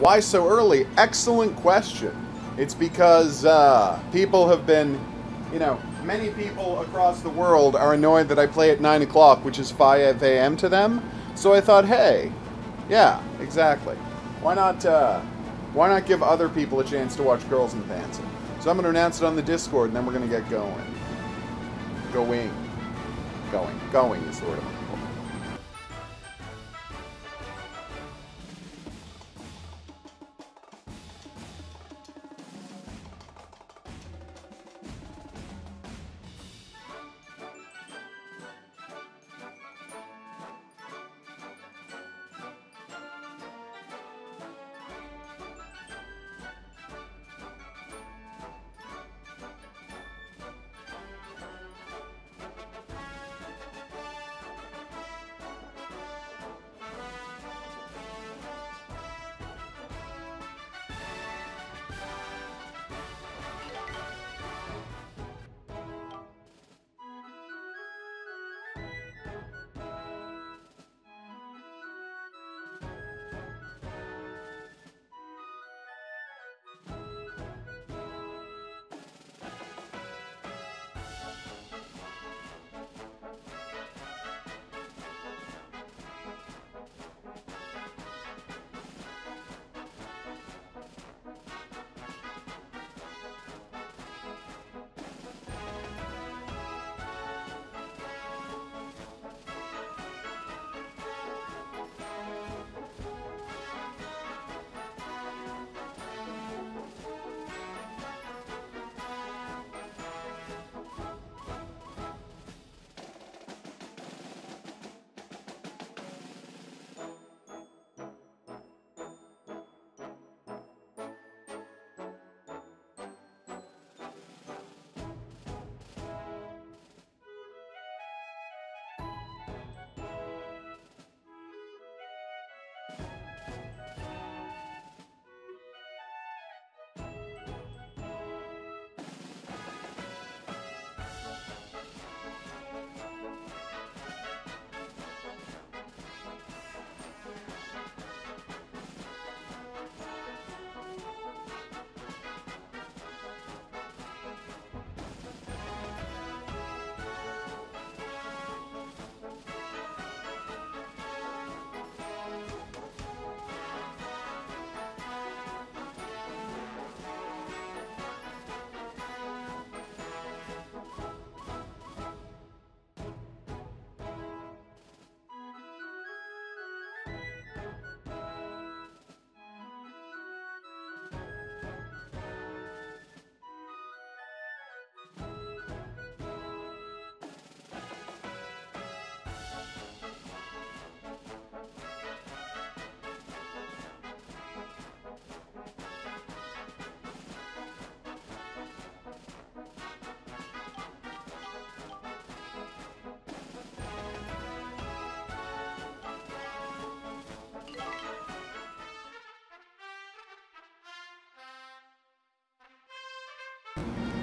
Why so early? Excellent question. It's because people have been, you know, many people across the world are annoyed that I play at 9 o'clock, which is 5 a.m. to them. So I thought, hey, yeah, exactly. Why not give other people a chance to watch Girls in Panzer? So I'm going to announce it on the Discord, and then we're going to get going. Going is the word I'm looking for.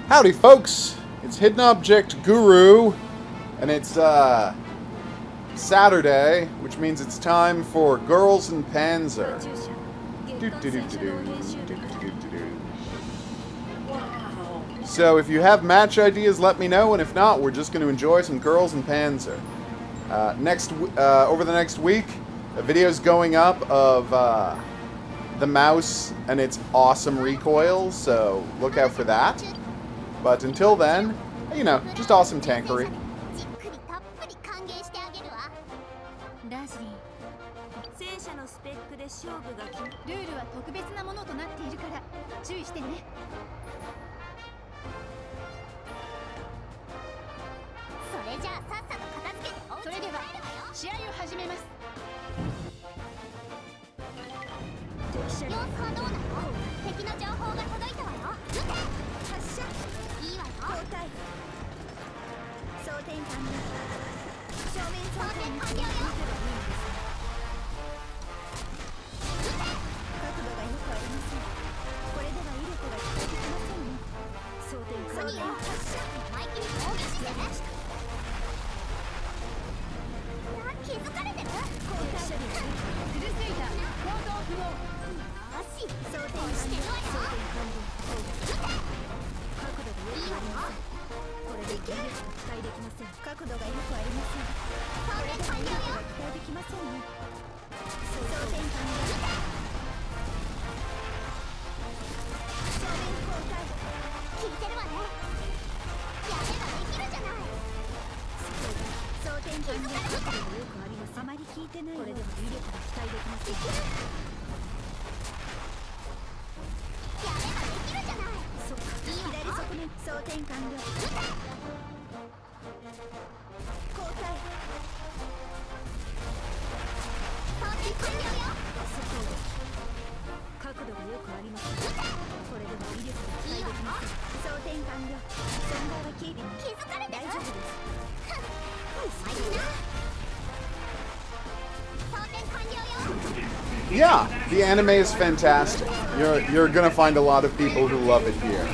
Howdy, folks! It's Hidden Object Guru, and it's Saturday, which means it's time for Girls in Panzer. So if you have match ideas, let me know, and if not, we're just going to enjoy some Girls in Panzer. Over the next week, a video's going up of the mouse and its awesome recoil, so look out for that. But until then, you know, just awesome tankery. Yeah, the anime is fantastic. You're gonna find a lot of people who love it here.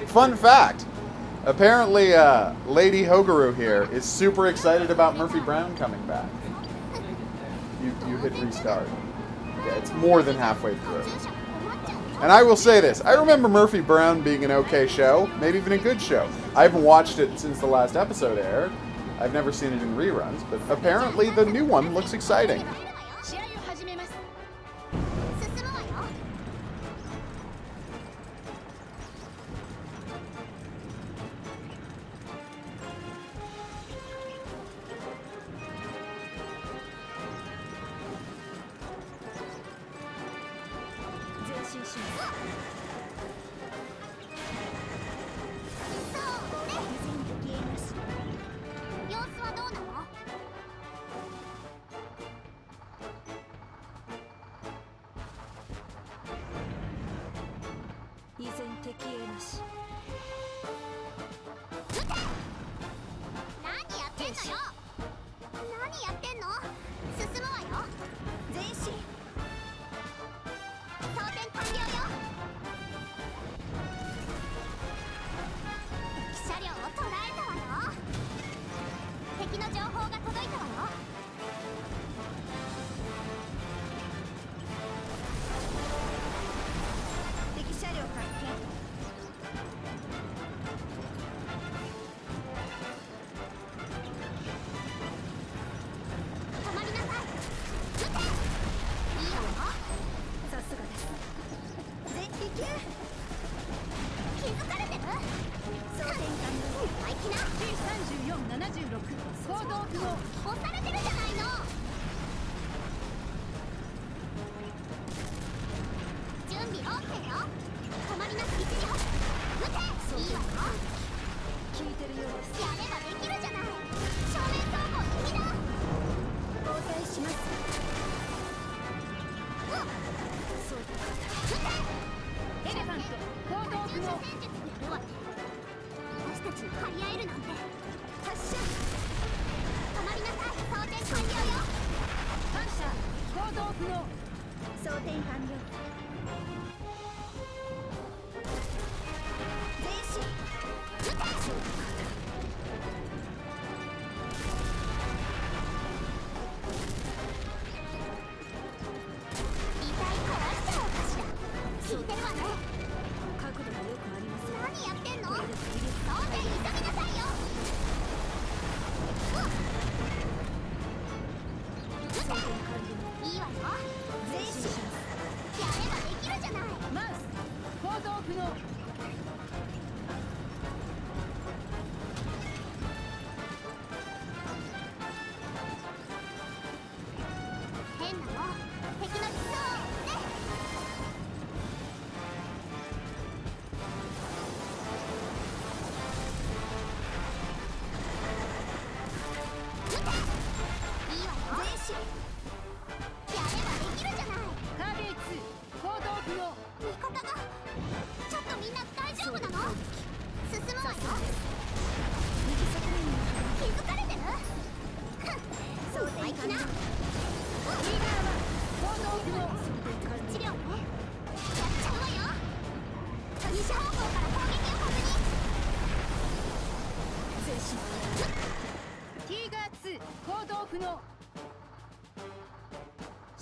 Fun fact, apparently Lady HOGuru here is super excited about Murphy Brown coming back. You hit restart. Yeah, it's more than halfway through. And I will say this, I remember Murphy Brown being an okay show, maybe even a good show. I haven't watched it since the last episode aired. I've never seen it in reruns, but apparently the new one looks exciting.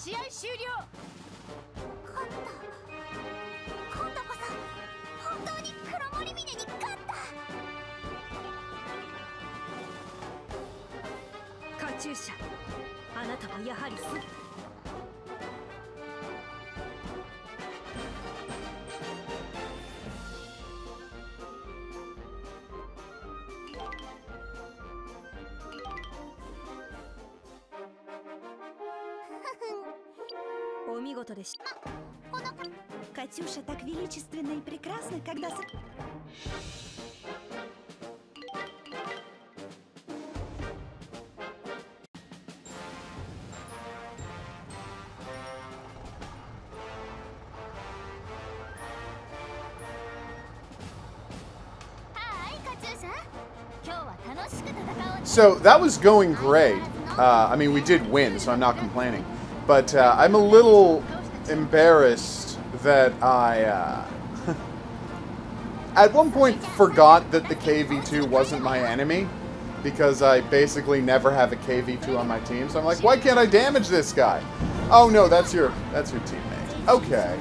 試合終了。勝った。今度こそ本当に黒森峰に勝った。カチューシャ、あなたはやはりお見事でした。Катюша так величественна и прекрасна, когда... So that was going great. I mean, we did win, so I'm not complaining. But I'm a little embarrassed that I, at one point, forgot that the KV2 wasn't my enemy, because I basically never have a KV2 on my team. So I'm like, why can't I damage this guy? Oh no, that's your teammate. Okay.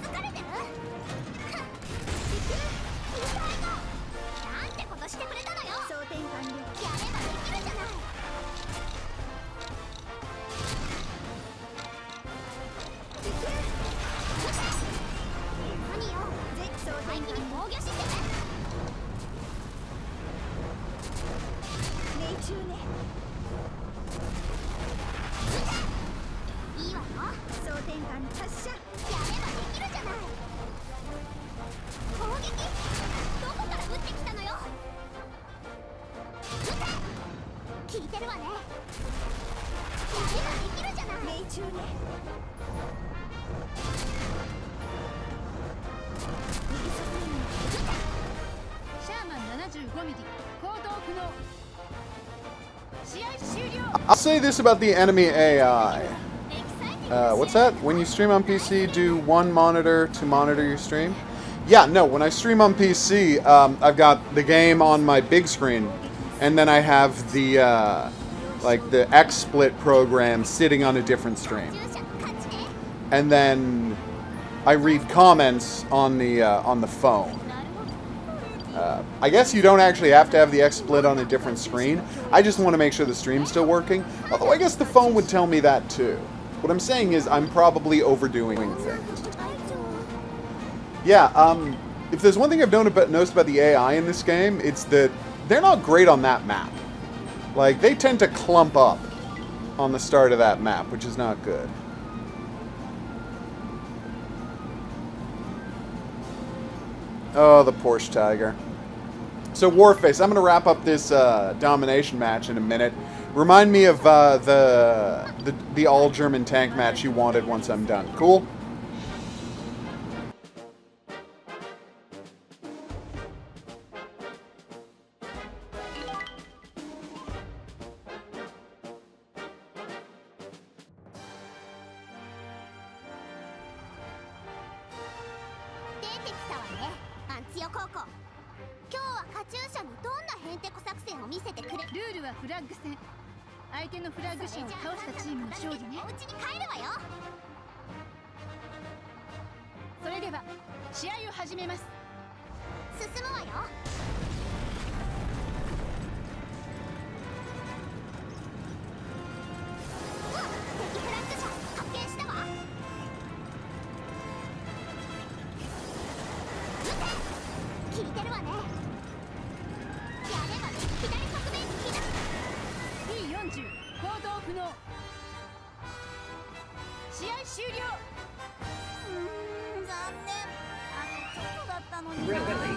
づかれてる？なんてことしてくれたのよ。装填完了。やればできるじゃない。何よ、装填相手に防御してね。命中ね。いいわよ。装填完発射。やればできるじゃない。攻撃？どこから撃ってきたのよ。撃て！聞いてるわね。やればできるじゃない。命中ね。右側面。シャーマン75ミリ行動不能。試合終了。 I'll say this about the enemy AI. What's that? When you stream on PC, do one monitor to monitor your stream? Yeah, no, when I stream on PC, I've got the game on my big screen, and then I have the, like, the XSplit program sitting on a different stream. And then I read comments on the phone. I guess you don't actually have to have the XSplit on a different screen. I just want to make sure the stream's still working. Although I guess the phone would tell me that too. What I'm saying is I'm probably overdoing things. Yeah, if there's one thing I've noticed about the AI in this game, it's that they're not great on that map. Like, they tend to clump up on the start of that map, which is not good. Oh, the Porsche Tiger. So, Warface, I'm going to wrap up this domination match in a minute. Remind me of the all-German tank match you wanted once I'm done. Cool?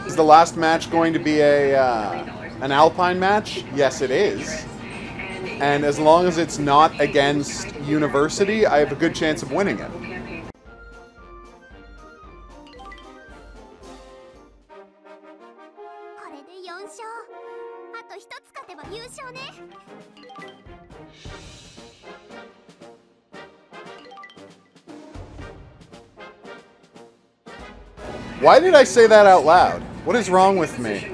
Is the last match going to be an Alpine match? Yes, it is. And as long as it's not against University, I have a good chance of winning it. Why did I say that out loud? What is wrong with me?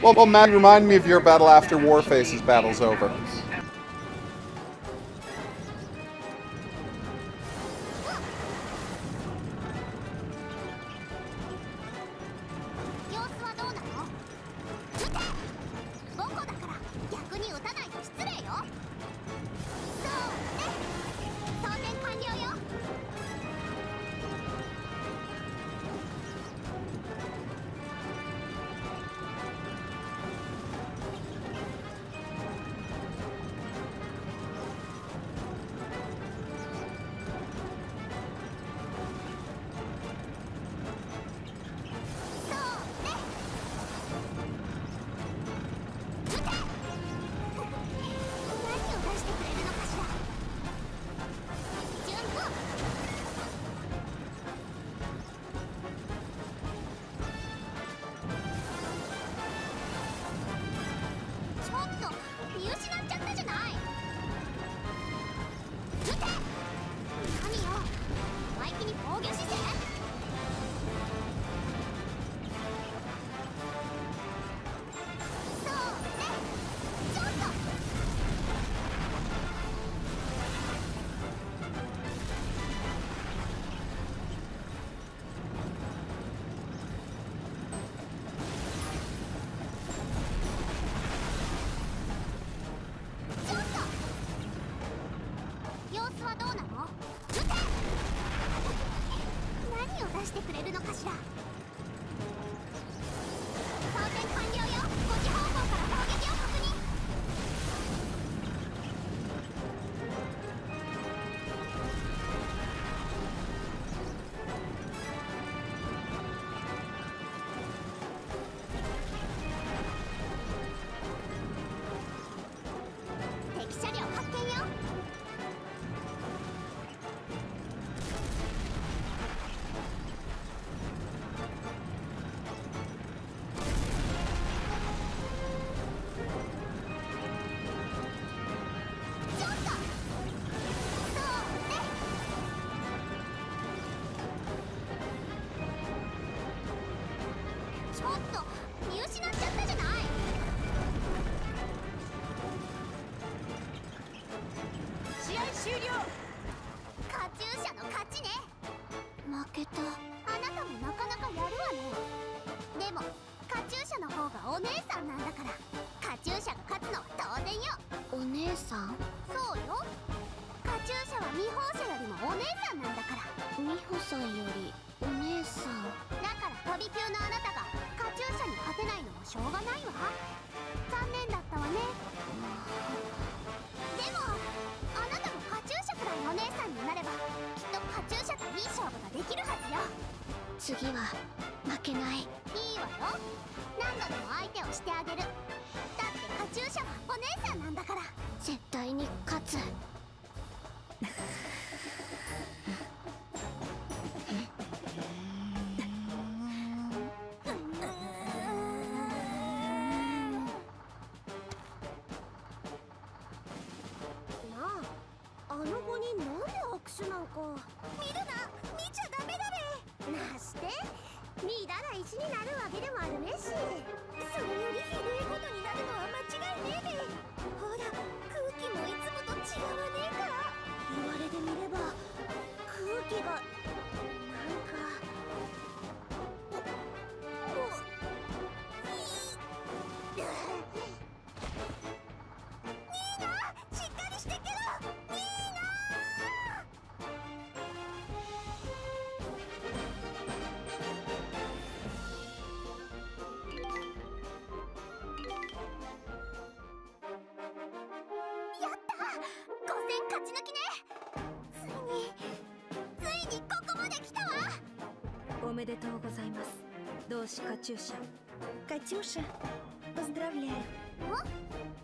Well, Matt, remind me of your battle after Warface's battle's over. れるのかしら。装填完了よ。5時方向から砲撃を確認。敵車両発見よ。ちょっとそうね。ちょっと見失っちゃったじゃない。試合終了。カチューシャの勝ちね。負けた。あなたもなかなかやるわね。でもカチューシャの方がお姉さんなんだから、カチューシャが勝つのは当然よ。お姉さん？そうよ。カチューシャはミホーシャよりもお姉さんなんだから。ミホさんよりお姉さんだから、飛び級のあなたがカチューシャに勝てないのもしょうがないわ。残念だったわね。でもあなたもカチューシャくらいお姉さんになれば、きっとカチューシャといい勝負ができるはずよ。次は負けない。いいわよ。何度でも相手をしてあげる。だってカチューシャはお姉さんなんだから。絶対に勝つ。あの子になんで握手なんか。見るな、見ちゃダメだべ。なして見たら石になるわけでもあるめし。それよりひどいことになるのは間違いねえべ。ほら空気もいつもと違わねえか。言われてみれば空気がなんかニーナ、しっかりしてけろ。ニーナ。やった、5戦勝ち抜きね。ついにここまで来たわ。おめでとうございます、同志カチューシャ。Катюша, поздравляю.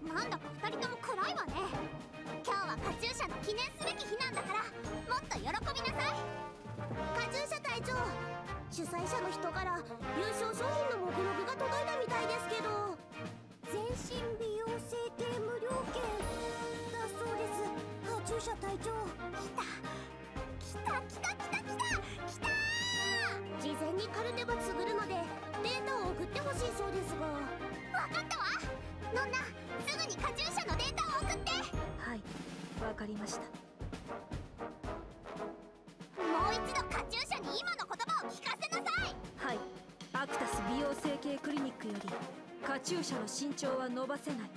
なんだか2人とも暗いわね。今日はカチューシャの記念すべき日なんだから、もっと喜びなさい。カチューシャ隊長、主催者の人から優勝商品の目録が届いたみたいですけど、全身美容整形無料券だそうです。カチューシャ隊長。来た事前にカルテば作るのでデータを送ってほしいそうですが。分かったわ。ノンナ、すぐにカチューシャのデータを送って。はい、わかりました。もう一度カチューシャに今の言葉を聞かせなさい。はい、アクタス美容整形クリニックよりカチューシャの身長は伸ばせない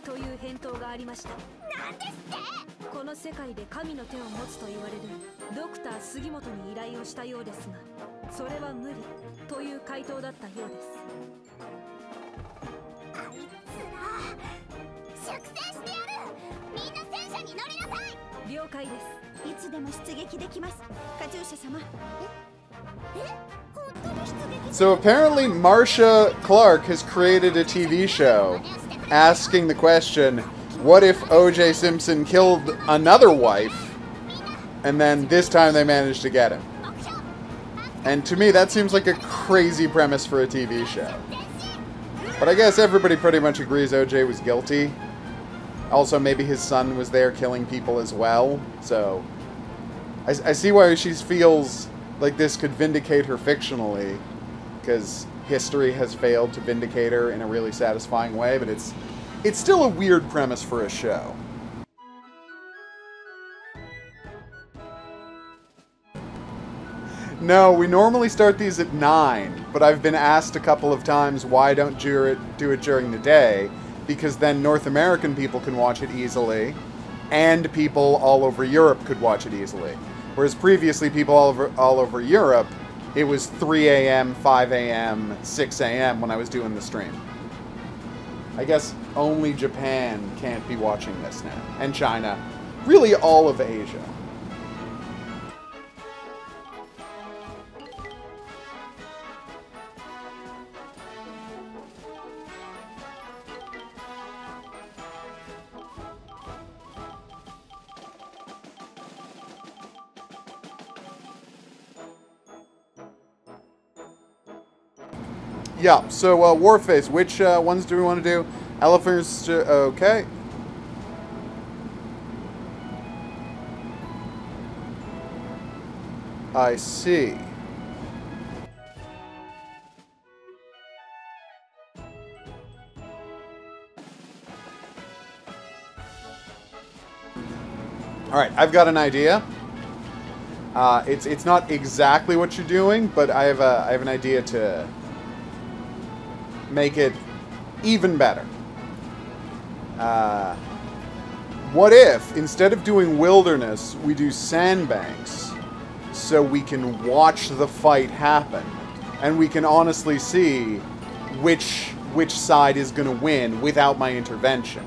という返答がありました。なんですって。この世界で神の手を持つと言われるドクター杉本に依頼をしたようですが、それは無理という回答だったようです。あいつら、粛清してやる。みんな戦車に乗りなさい。了解です。いつでも出撃できます、カチューシャ様。本当に出撃。 So apparently Marcia Clark has created a TV show asking the question, what if O.J. Simpson killed another wife, and then this time they managed to get him? And to me, that seems like a crazy premise for a TV show. But I guess everybody pretty much agrees O.J. was guilty. Also, maybe his son was there killing people as well. So, I see why she feels like this could vindicate her fictionally, because history has failed to vindicate her in a really satisfying way, but it's still a weird premise for a show. No, we normally start these at 9, but I've been asked a couple of times why don't you do it during the day, because then North American people can watch it easily, and people all over Europe could watch it easily. Whereas previously people all over Europe it was 3 a.m., 5 a.m., 6 a.m. when I was doing the stream. I guess only Japan can't be watching this now. And China. Really all of Asia. Yeah, so Warface, which ones do we want to do? Elephants, okay. I see. All right, I've got an idea. It's not exactly what you're doing, but I have an idea to make it even better. What if, instead of doing wilderness, we do sandbanks so we can watch the fight happen and we can honestly see which side is going to win without my intervention.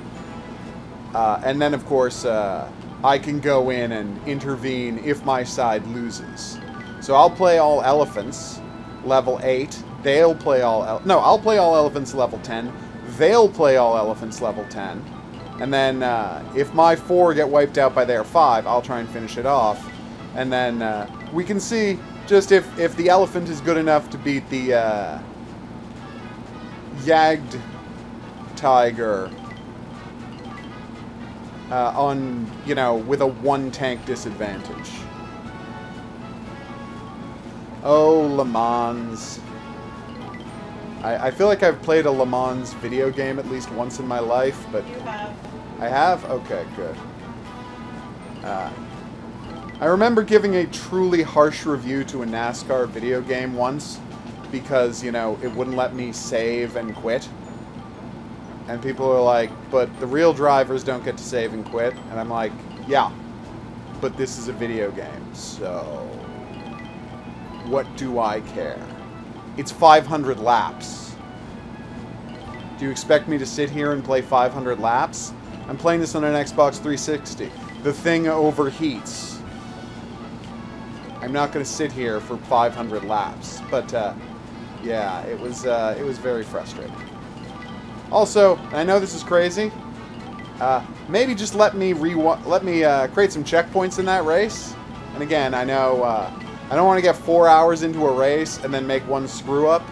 And then, of course, I can go in and intervene if my side loses. So I'll play all elephants, level 8. They'll play all... No, I'll play all elephants level 10. They'll play all elephants level 10. And then if my 4 get wiped out by their 5, I'll try and finish it off. And then we can see just if the elephant is good enough to beat the Yagged Tiger on, you know, with a 1 tank disadvantage. Oh, Le Mans. I feel like I've played a Le Mans video game at least once in my life, but... You have. I have? Okay, good. I remember giving a truly harsh review to a NASCAR video game once because, you know, it wouldn't let me save and quit. And people are like, but the real drivers don't get to save and quit. And I'm like, yeah, but this is a video game, so what do I care? It's 500 laps. Do you expect me to sit here and play 500 laps? I'm playing this on an Xbox 360. The thing overheats. I'm not going to sit here for 500 laps. But, yeah, it was very frustrating. Also, I know this is crazy. Maybe just let me create some checkpoints in that race. And again, I know I don't want to get 4 hours into a race and then make one screw up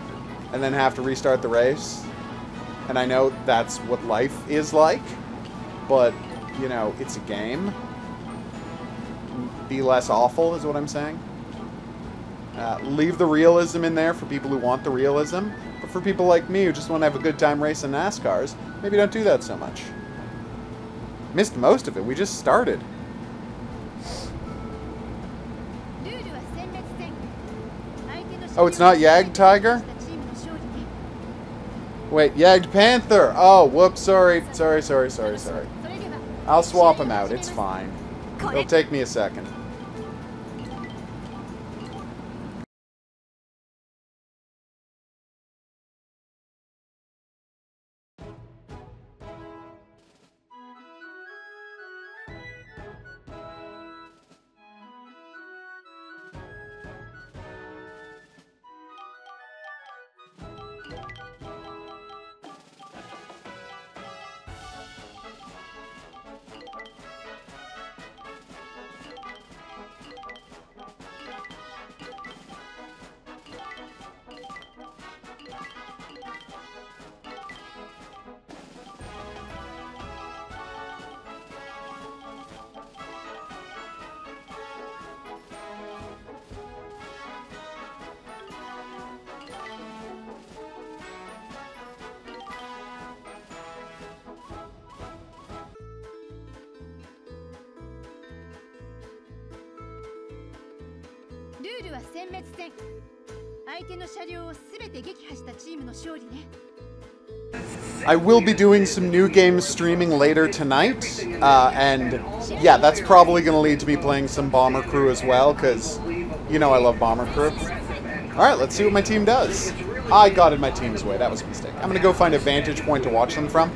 and then have to restart the race. And I know that's what life is like, but, you know, it's a game. Be less awful is what I'm saying. Leave the realism in there for people who want the realism, but for people like me who just want to have a good time racing NASCARs, maybe don't do that so much. Missed most of it. We just started. Oh, it's not Yagged Tiger? Wait, Yagged Panther! Oh, whoops, sorry. I'll swap him out, it's fine. It'll take me a second. I will be doing some new games streaming later tonight, and yeah, that's probably going to lead to me playing some Bomber Crew as well, because, you know, I love Bomber Crew. Alright, let's see what my team does. I got in my team's way. That was a mistake. I'm going to go find a vantage point to watch them from.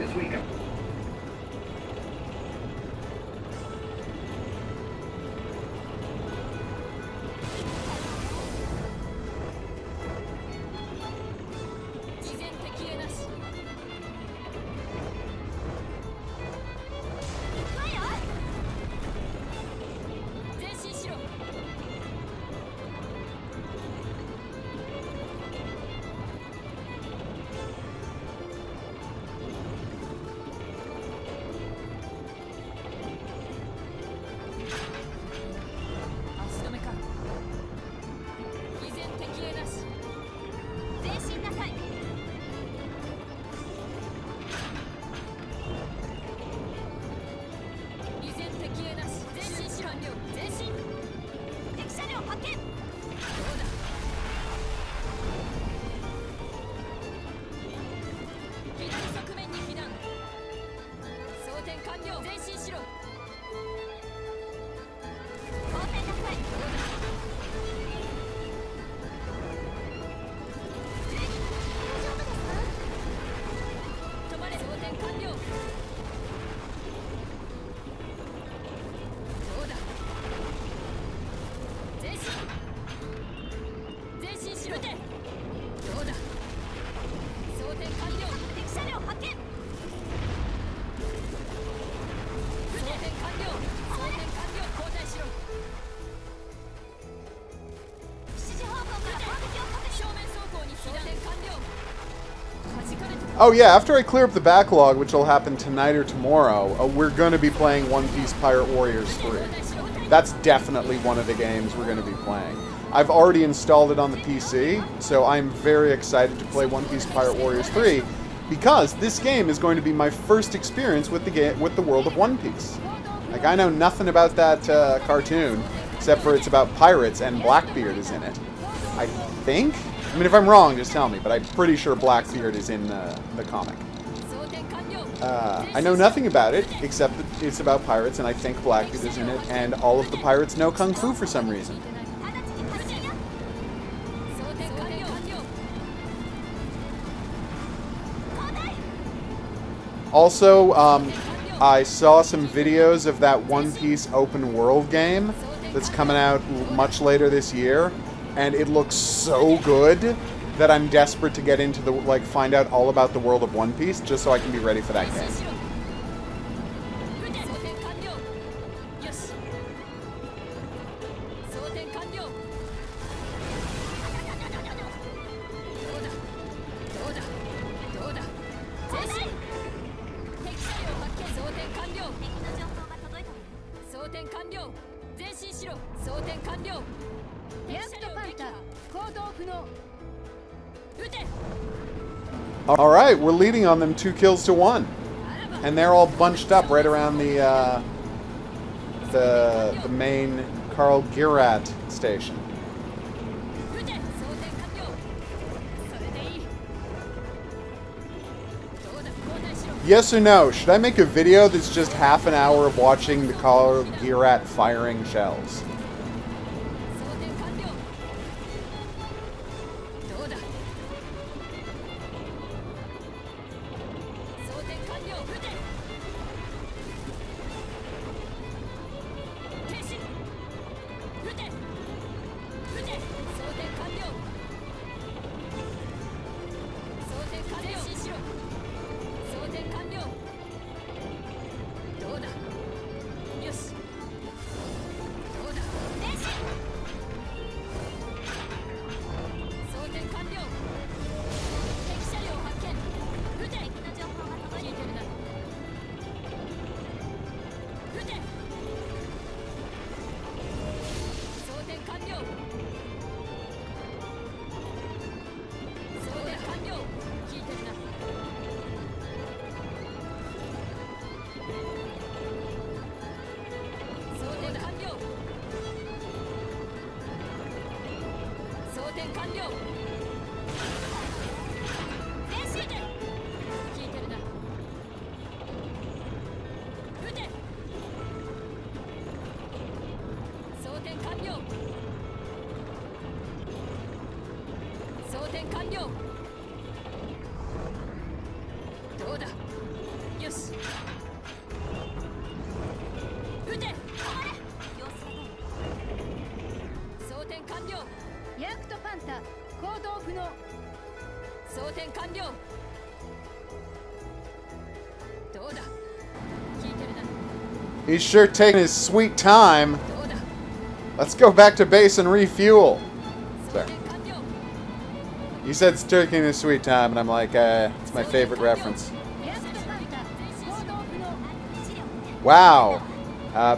Oh yeah, after I clear up the backlog, which will happen tonight or tomorrow, we're going to be playing One Piece Pirate Warriors 3. That's definitely one of the games we're going to be playing. I've already installed it on the PC, so I'm very excited to play One Piece Pirate Warriors 3, because this game is going to be my first experience with the world of One Piece. Like, I know nothing about that cartoon, except for it's about pirates and Blackbeard is in it. I think? I mean, if I'm wrong, just tell me, but I'm pretty sure Blackbeard is in the comic. I know nothing about it, except that it's about pirates, and I think Blackbeard is in it, and all of the pirates know Kung Fu for some reason. Also, I saw some videos of that One Piece open world game that's coming out much later this year, and it looks so good that I'm desperate to get into find out all about the world of One Piece, just so I can be ready for that game. Alright, we're leading on them 2 kills to 1. And they're all bunched up right around the main Carl Girat station. Yes or no? Should I make a video that's just half an hour of watching the Carl Girat firing shells? 点完了。どうだ。よし。撃て。装填完了。ヤクトパンタ行動不能。装填完了。どうだ。聞いてるな。 He's sure taking his sweet time. どうだ。 Let's go back to base and refuel. 装 Sorry. 填完了。 You said it's taking his sweet time, and I'm like, it's my favorite reference. ヤクトパンタ行動不能。 Wow.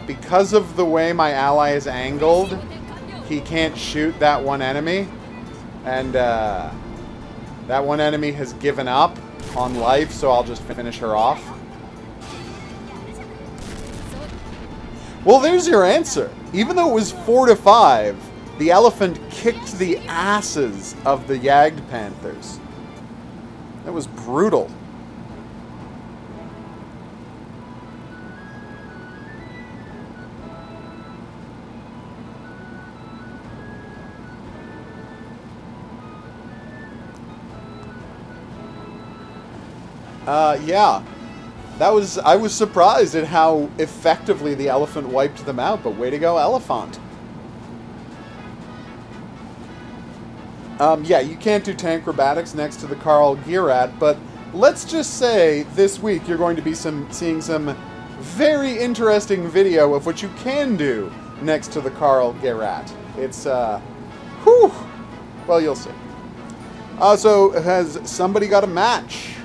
Because of the way my ally is angled, he can't shoot that one enemy. And that one enemy has given up on life, so I'll just finish her off. Well, there's your answer. Even though it was 4-5, the elephant kicked the asses of the Jagd Panthers. That was brutal. Yeah. I was surprised at how effectively the elephant wiped them out, but way to go, elephant. Yeah, you can't do tank acrobatics next to the Karl Girat, but let's just say this week you're going to be seeing some very interesting video of what you can do next to the Karl Girat. It's, whew! Well, you'll see. So, has somebody got a match?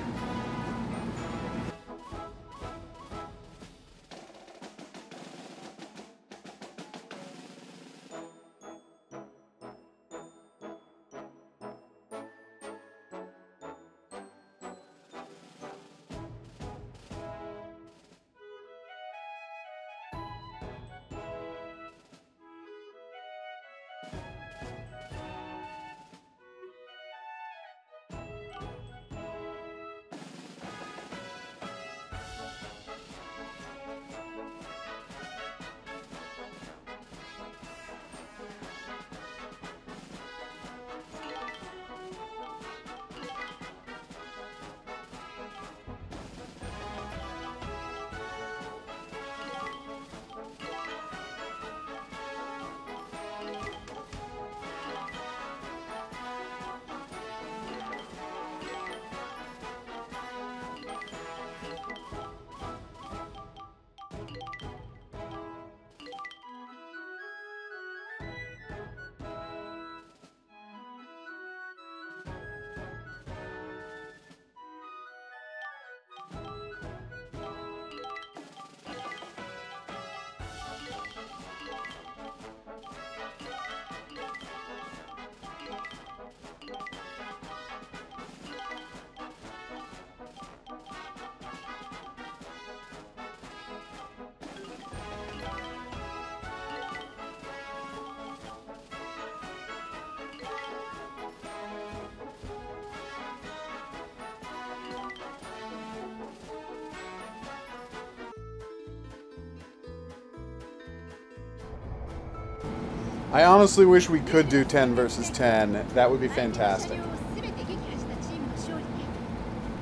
I honestly wish we could do 10 versus 10. That would be fantastic. 全て撃破したチームの勝利ね。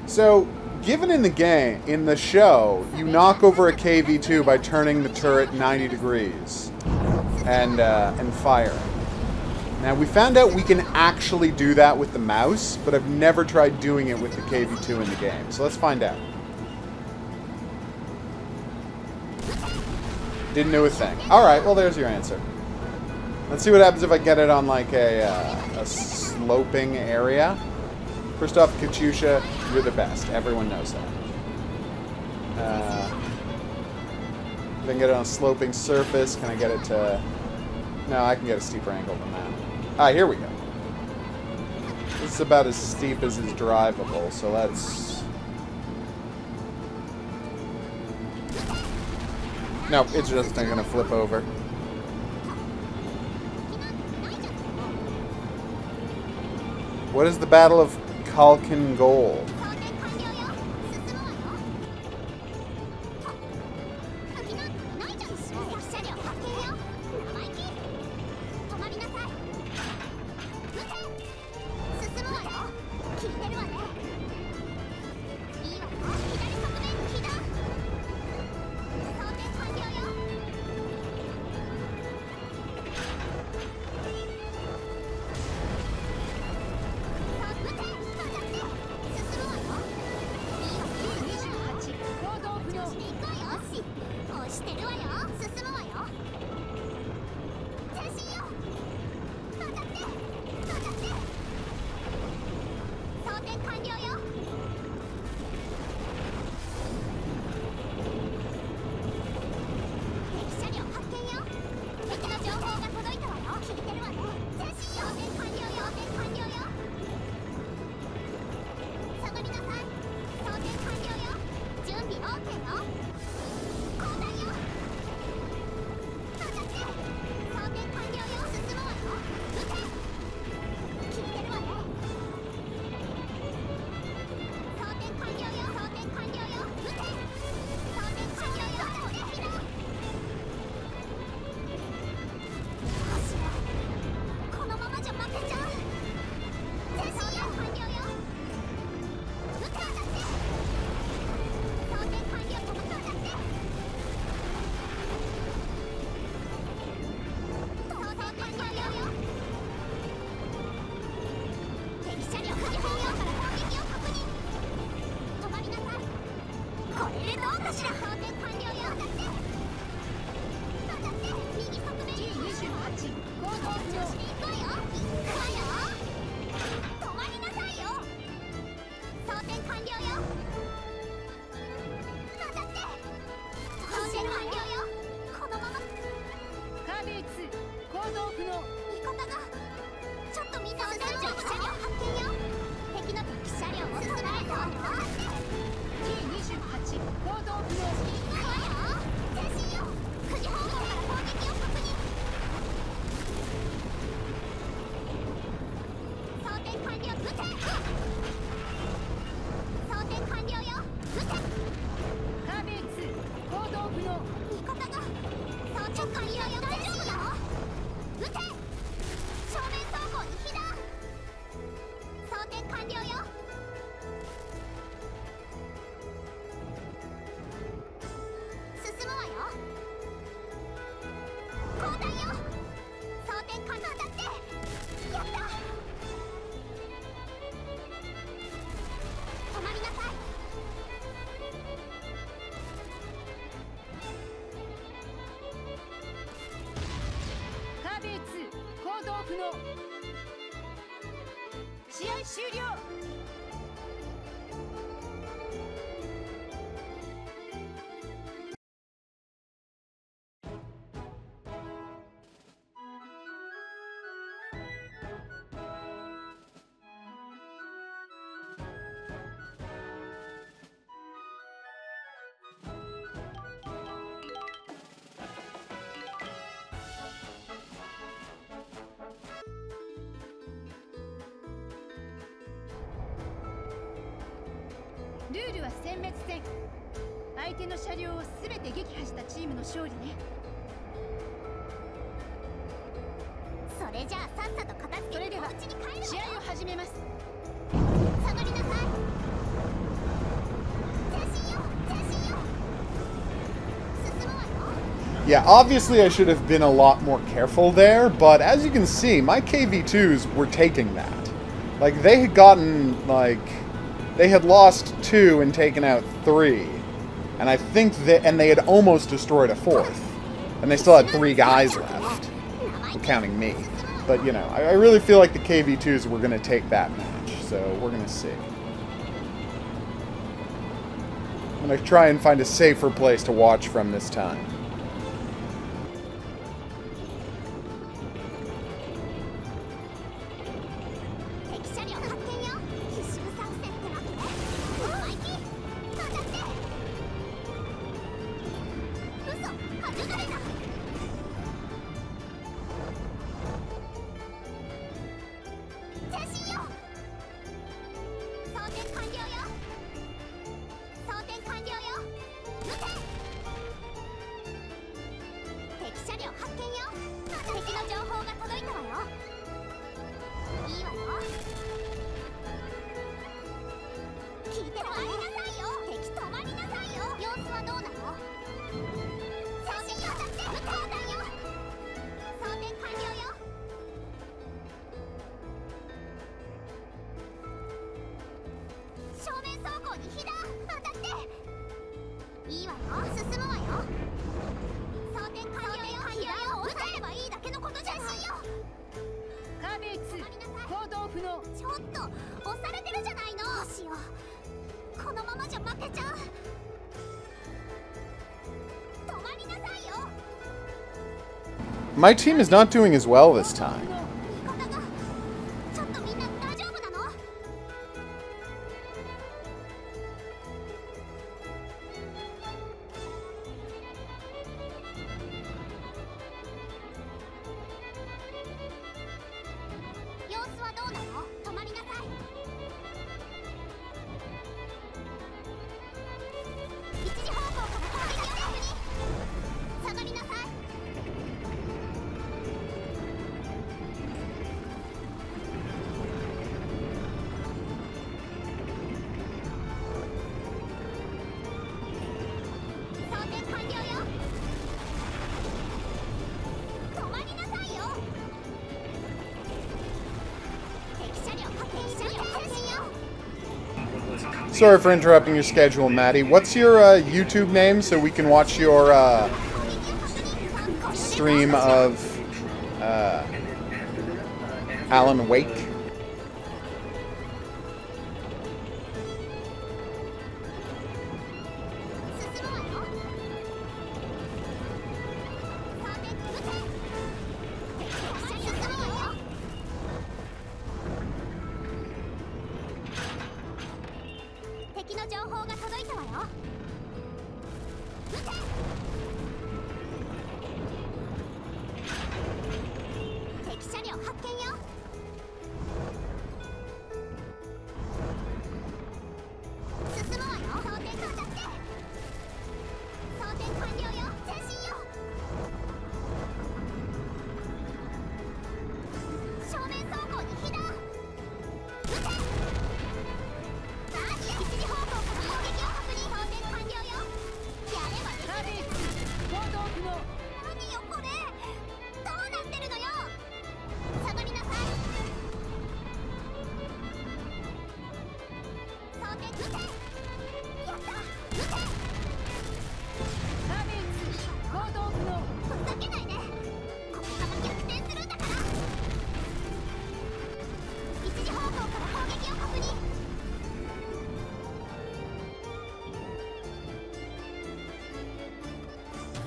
So, given in the game, in the show, you knock over a KV-2 by turning the turret 90 degrees and fire. Now, we found out we can actually do that with the mouse, but I've never tried doing it with the KV-2 in the game. So let's find out. Didn't do a thing. Alright, well there's your answer. Let's see what happens if I get it on like a sloping area. First off, Katyusha, you're the best. Everyone knows that. If I can get it on a sloping surface, can I get it to... No, I can get a steeper angle than that. Ah, here we go. This is about as steep as is drivable, so let's... No, it's just not gonna flip over. What is the Battle of Kalkin Goal? 進むわよ。試合終了。ルールは殲滅戦。相手の車両を全て撃破したチームの勝利ね。それじゃあさっさと片付けておそれでは家に帰る試合を始めます。下がりなさい。前進よ前進よ。進むわよ。Yeah, obviously I should have been a lot more careful there, but as you can see, my KV2s were taking that. Like, they had gotten, like... They had lost 2 and taken out 3. And I think that... And they had almost destroyed a 4th. And they still had 3 guys left. Counting me. But, you know, I really feel like the KV2s were going to take that match. So, we're going to see. I'm going to try and find a safer place to watch from this time. ターベイ2行動不能。ちょっと押されてるじゃないの。どうしよう、このままじゃ負けちゃう。止まりなさいよ。 My team is not doing as well this time. 味方がちょっとみんな大丈夫なの？様子はどうなの？止まりなさい。一時方向から攻撃を確認。下がりなさい。装填完了よ。止まりなさいよ。敵車両発見、車両発見よ。 Sorry for interrupting your schedule, Maddie. What's your YouTube name so we can watch your stream of Alan Wake? 進むわよ。装填撃て。敵車進むわよ。敵の情報が届いたわよ。撃て。敵車両発見よ。進むわよ。装填当たって。装填完了よ。前進よ。正面走行に避難。撃て。一時方向から攻撃を確認。装填完了よ。やればターベイできる。2行動不能。何よこれ。どうなってるのよ。下がりなさい。装填撃て。やった。撃て。ターベイ2行動不能。ふざけないで。ここから逆転するんだから。一時方向から攻撃を確認。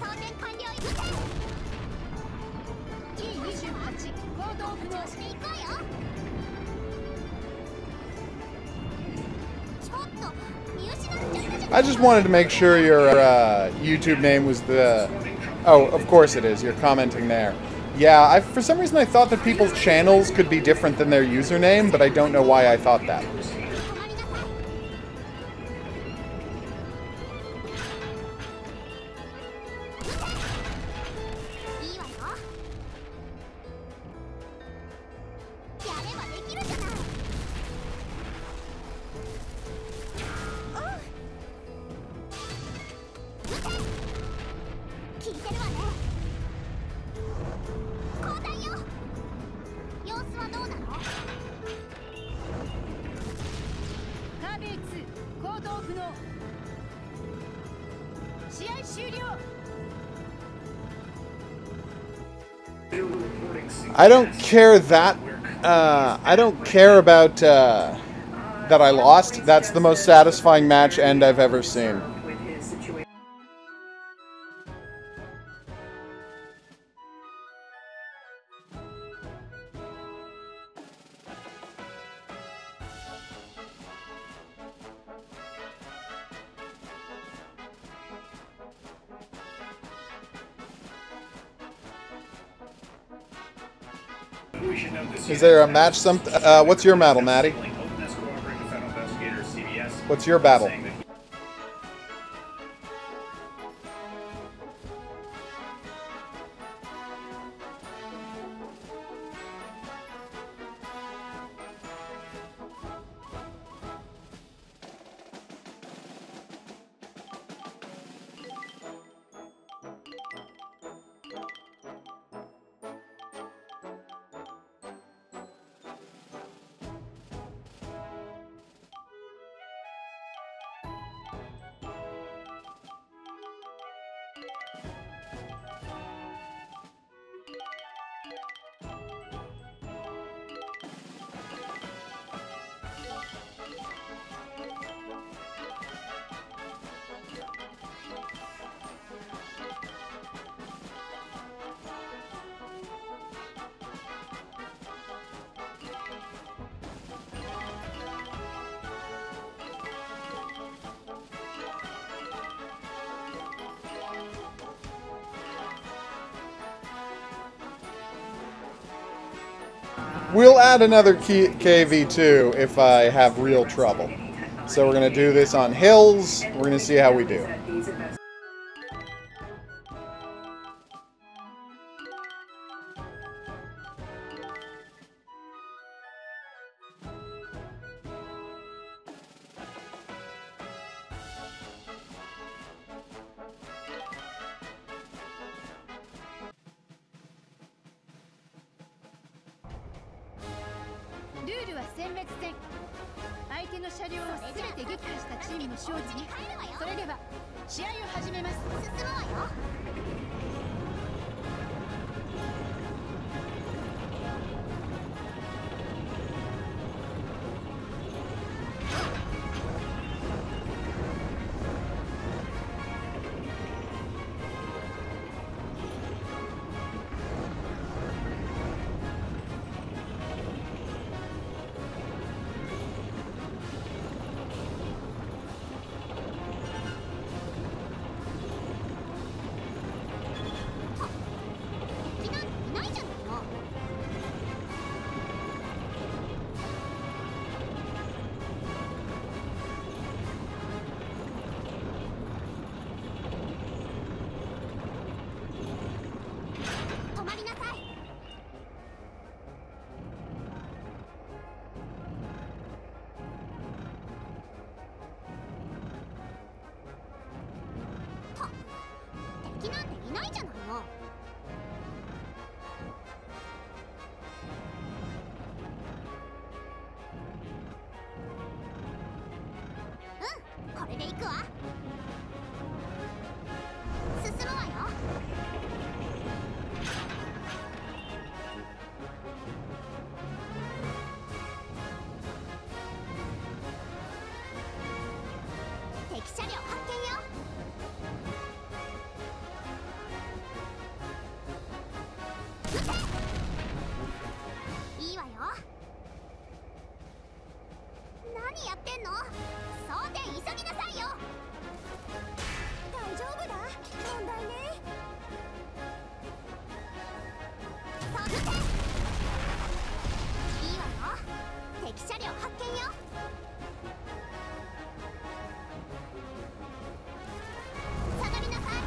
装填完了。撃て。 T28 行動不能。調子で行こうよ。ちょっと見失っちゃったじゃない。 I just wanted to make sure your YouTube name was the... Oh, of course it is. You're commenting there. Yeah, for some reason I thought that people's channels could be different than their username, but I don't know why I thought that. 止まりなさい。いいわよ。やればできるじゃない。聞いてるわね。交代よ。様子はどうなの？ターベイ2行動不能。試合終了。 I don't care that... I don't care about that I lost. That's the most satisfying match end I've ever seen. Is there a match? What's your battle, Maddie? What's your battle? We'll add another KV2 if I have real trouble. So we're going to do this on hills. We're going to see how we do.これで行くわ。進むわよ。敵車両発見よ。撃て。いいわよ。何やってんの？装填急ぎなさいよ。大丈夫だ。問題ね。さあ撃て。いいわよ。敵車両発見よ。下がりなさい。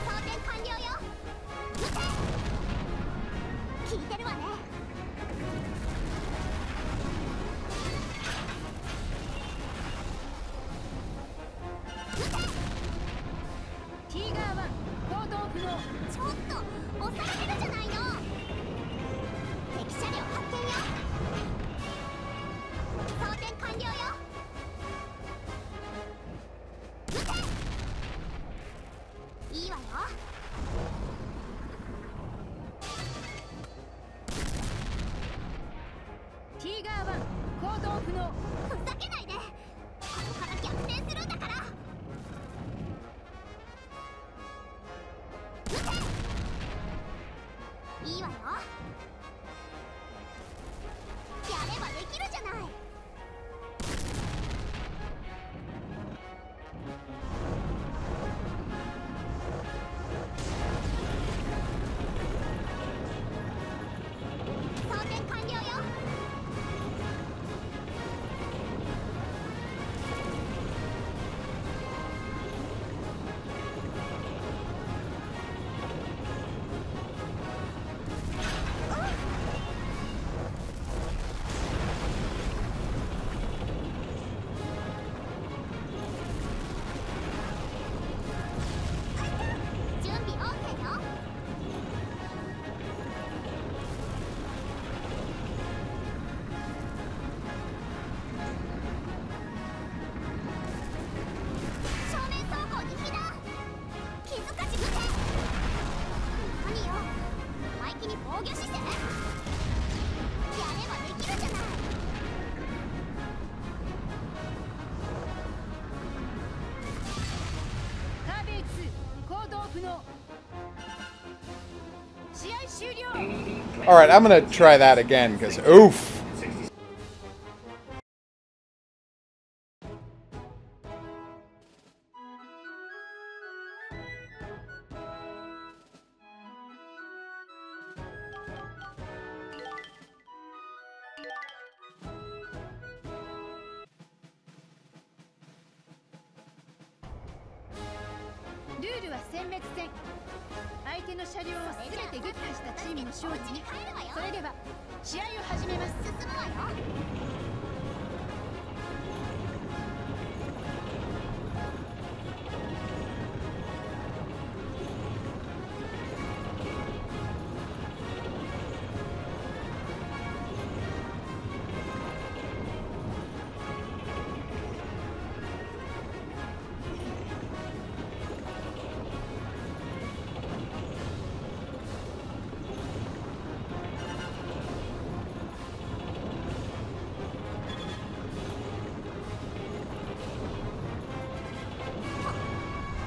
装填完了よ。撃て。聞いてるわね。ちょっと押されてるじゃないの。敵車両発見よ。装填完了よ。撃て。いいわよ。ティーガー1行動不能。ふざけないで。ここから逆転するんだから。いいわよ。やればできるじゃない。装填完了よ。準備 OK よ。正面走行に火だ。傷かし撃て。何よ、生意気に防御姿勢。やればできるじゃない。カーベイ2行動不能。試合終了。 Alright, I'm gonna try that again, because oof! ルールは殲滅戦。相手の車両を全て撃破したチームの勝利ね。それでは試合を始めます。進むわよ。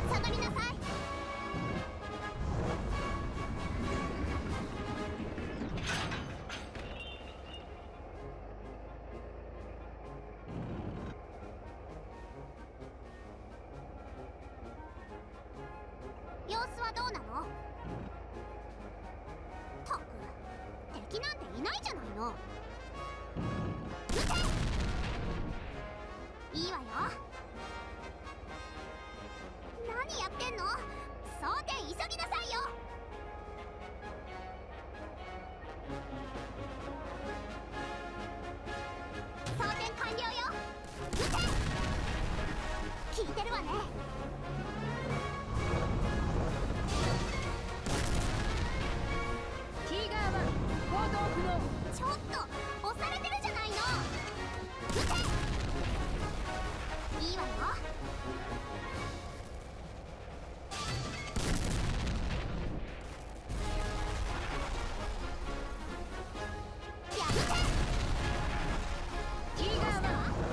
下がりなさい。様子はどうなの？ったく、敵なんていないじゃないの。撃て！いいわよ。何やってんの？装填急ぎなさいよ。装填完了よ。撃て！聞いてるわね。ティーガー1行動不能。ちょっと押されてるじゃないの。撃て！いいわよ。やめて！ティーガー1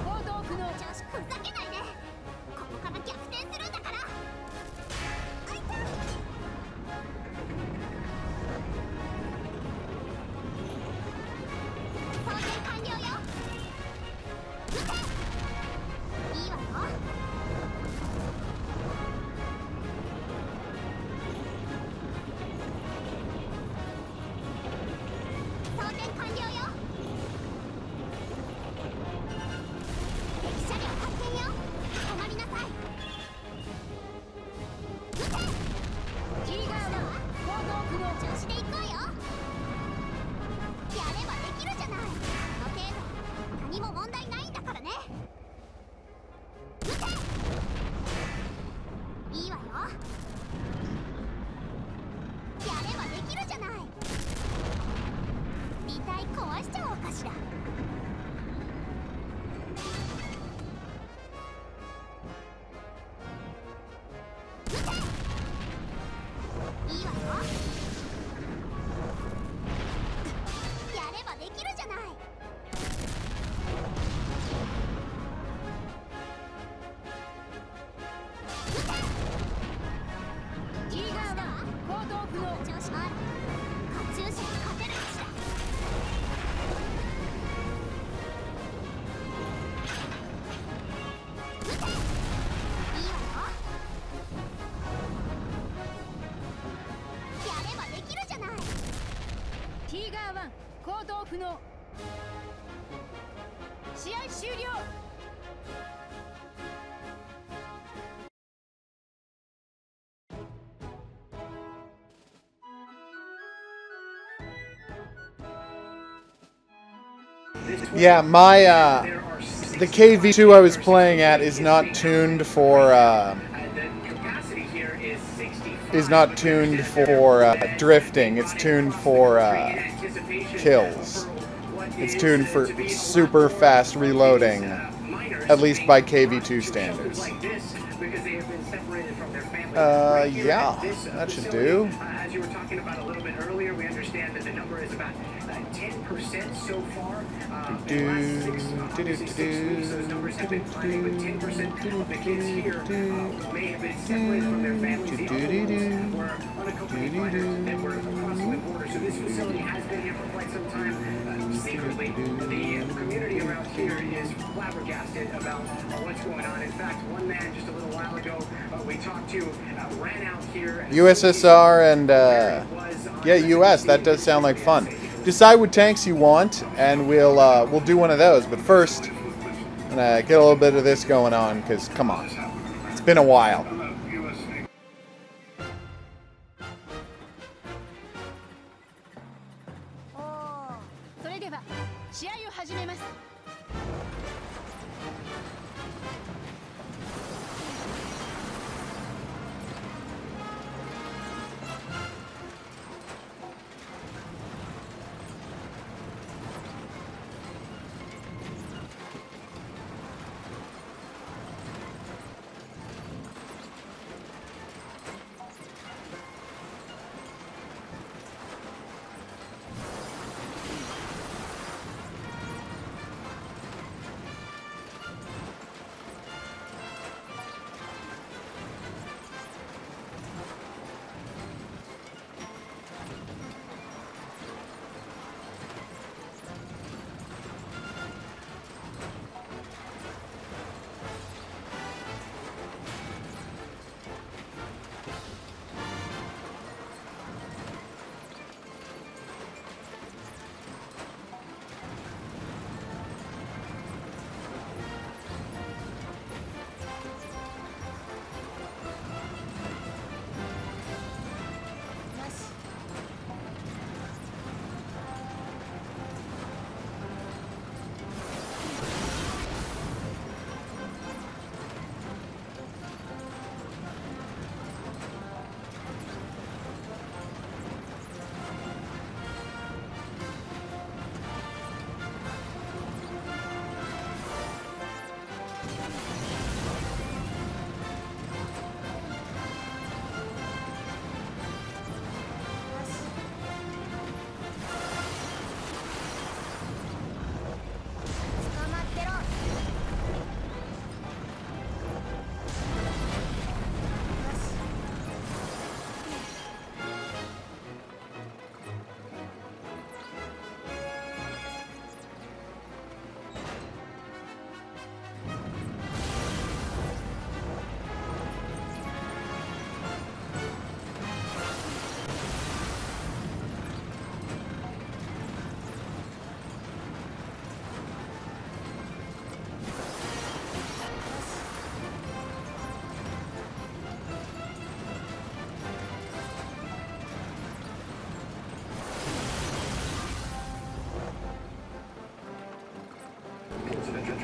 行動不能。調子ふざけないで。ここから逆転するんだから。あいた！装填完了よ。撃て！いいわよ。装填完了よ。敵車両発見よ。止まりなさい。撃て！ティーガー1行動不能。調子で行こうよ。やればできるじゃない。この程度何も問題ないんだからね。撃て！いいわよ。やればできるじゃない。尾体壊しちゃおうかしら。撃て！いいわよ。やればできるじゃない。ティーガー1行動不能。調子もある。カチューシャに勝てるかしら。撃て！いいわよ。やればできるじゃない。ティーガー1行動不能。試合終了。Yeah, my the KV2 I was playing at is not tuned for drifting. It's tuned for kills. It's tuned for super fast reloading, at least by KV2 standards. Yeah, that should do. As you were talking about a little bit earlier, we understand that the number is about 10% so far. In the last 6 weeks, those numbers have been climbing, but 10% of the kids here may have been separated from their families. The other ones were unaccompanied minors that were crossing the border. So this facility has been here for quite some time. Secretly, the community around here is flabbergasted about what's going on. In fact, one man just a little while ago we talked to ran out here. USSR and yeah, US. That does sound like fun. Decide what tanks you want, and we'll do one of those. But first, I'm gonna get a little bit of this going on, because come on, it's been a while.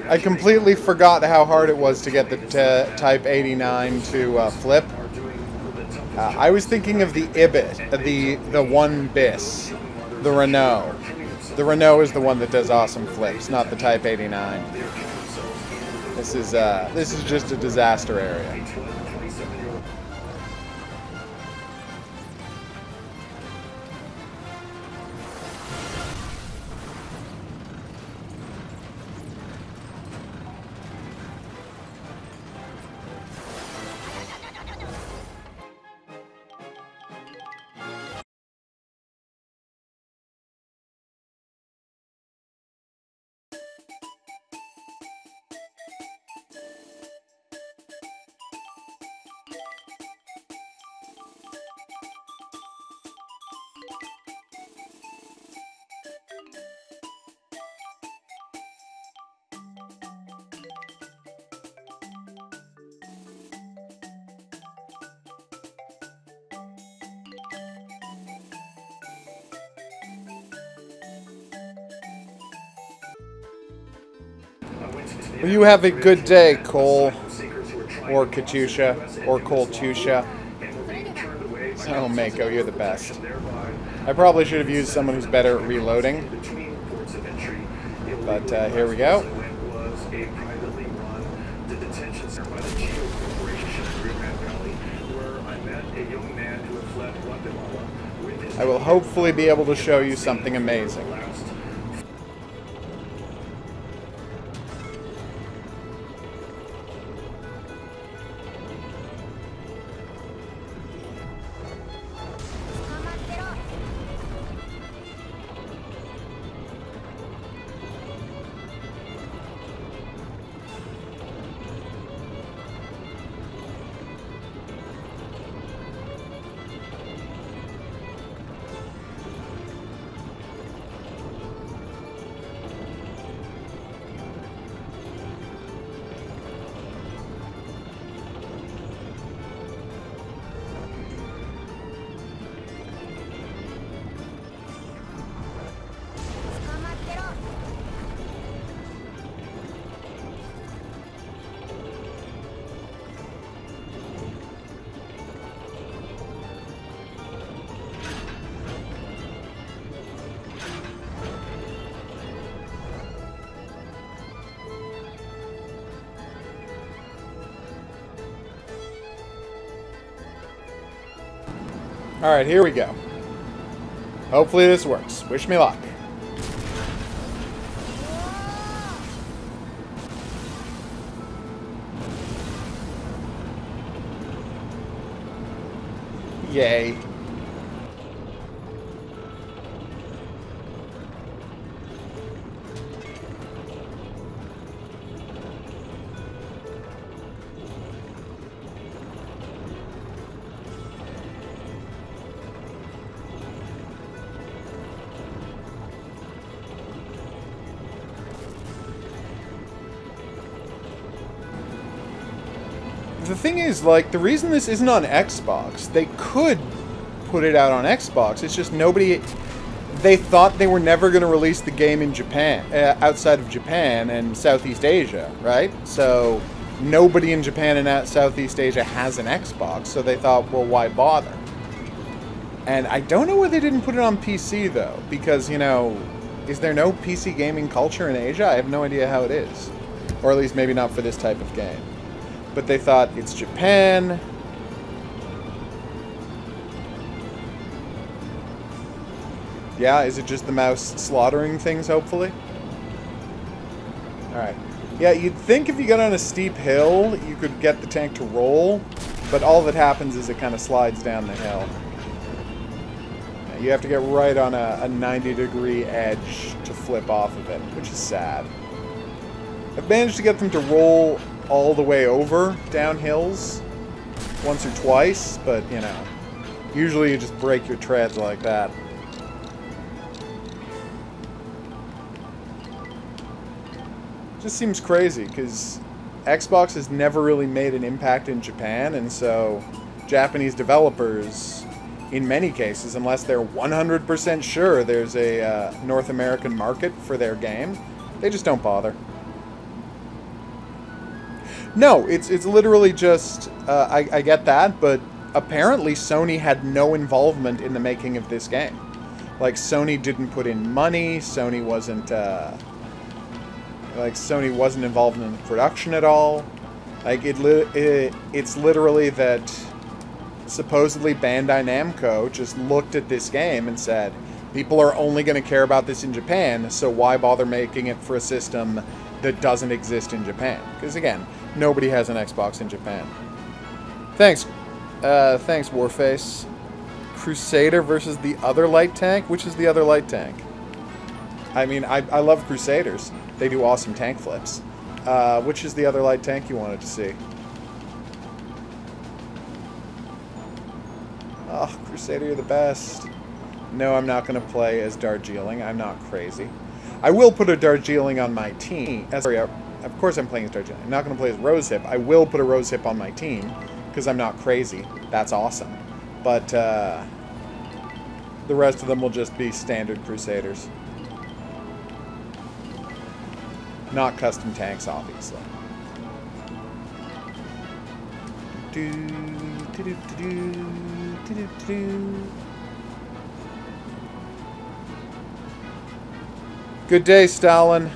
I completely forgot how hard it was to get the Type 89 to flip. I was thinking of the Ibit, the one bis, the Renault. The Renault is the one that does awesome flips, not the Type 89. This is just a disaster area. Well, you have a good day, Cole. Or Katusha. Or Coltusha. Oh, Mako, you're the best. I probably should have used someone who's better at reloading. But here we go. I will hopefully be able to show you something amazing. Alright, here we go. Hopefully this works. Wish me luck. Yay. The thing is, like, the reason this isn't on Xbox, they could put it out on Xbox, it's just nobody... They thought they were never going to release the game in Japan, outside of Japan and Southeast Asia, right? So, nobody in Japan and Southeast Asia has an Xbox, so they thought, well, why bother? And I don't know why they didn't put it on PC, though, because, you know, is there no PC gaming culture in Asia? I have no idea how it is. Or at least maybe not for this type of game. But they thought, it's Japan. Yeah, is it just the mouse slaughtering things, hopefully? Alright. Yeah, you'd think if you got on a steep hill, you could get the tank to roll, but all that happens is it kind of slides down the hill. You have to get right on a 90-degree edge to flip off of it, which is sad. I've managed to get them to roll all the way over down hills once or twice, but, you know, usually you just break your treads like that. Just seems crazy, because Xbox has never really made an impact in Japan, and so Japanese developers, in many cases, unless they're 100% sure there's a North American market for their game, they just don't bother. No, it's literally just, I get that, but apparently Sony had no involvement in the making of this game. Like, Sony didn't put in money, Sony wasn't involved in the production at all. Like, it's literally that supposedly Bandai Namco just looked at this game and said, people are only going to care about this in Japan, so why bother making it for a system that doesn't exist in Japan? Because again, nobody has an Xbox in Japan. Thanks, Warface. Crusader versus the other light tank? Which is the other light tank? I mean, I love Crusaders. They do awesome tank flips. Which is the other light tank you wanted to see? Oh, Crusader, you're the best. No, I'm not going to play as Darjeeling. I'm not crazy. I will put a Darjeeling on my team. Sorry, of course I'm playing as Darjeeling. I'm not going to play as Rosehip. I will put a Rosehip on my team, because I'm not crazy. That's awesome. But, the rest of them will just be standard Crusaders. Not custom tanks, obviously. Good day, Stalin.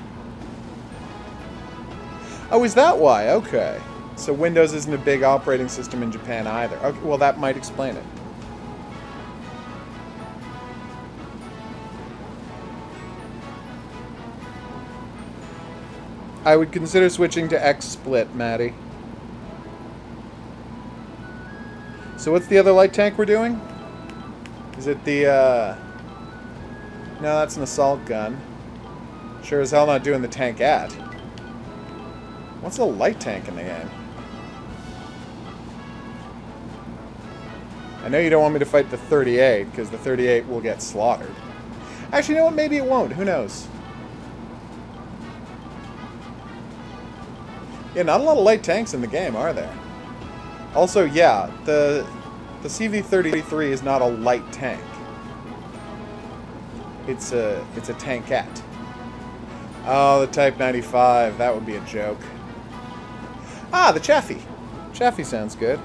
Oh, is that why? Okay. So Windows isn't a big operating system in Japan either. Okay, well, that might explain it. I would consider switching to XSplit, Maddie. So what's the other light tank we're doing? Is it the, No, that's an assault gun. Sure as hell not doing the tankette. What's a light tank in the game? I know you don't want me to fight the 38, because the 38 will get slaughtered. Actually, you know what? Maybe it won't. Who knows? Yeah, not a lot of light tanks in the game, are there? Also, yeah, the CV-33 is not a light tank. It's a tankette. Oh, the Type 95. That would be a joke. Ah, the Chaffee. Chaffee sounds good.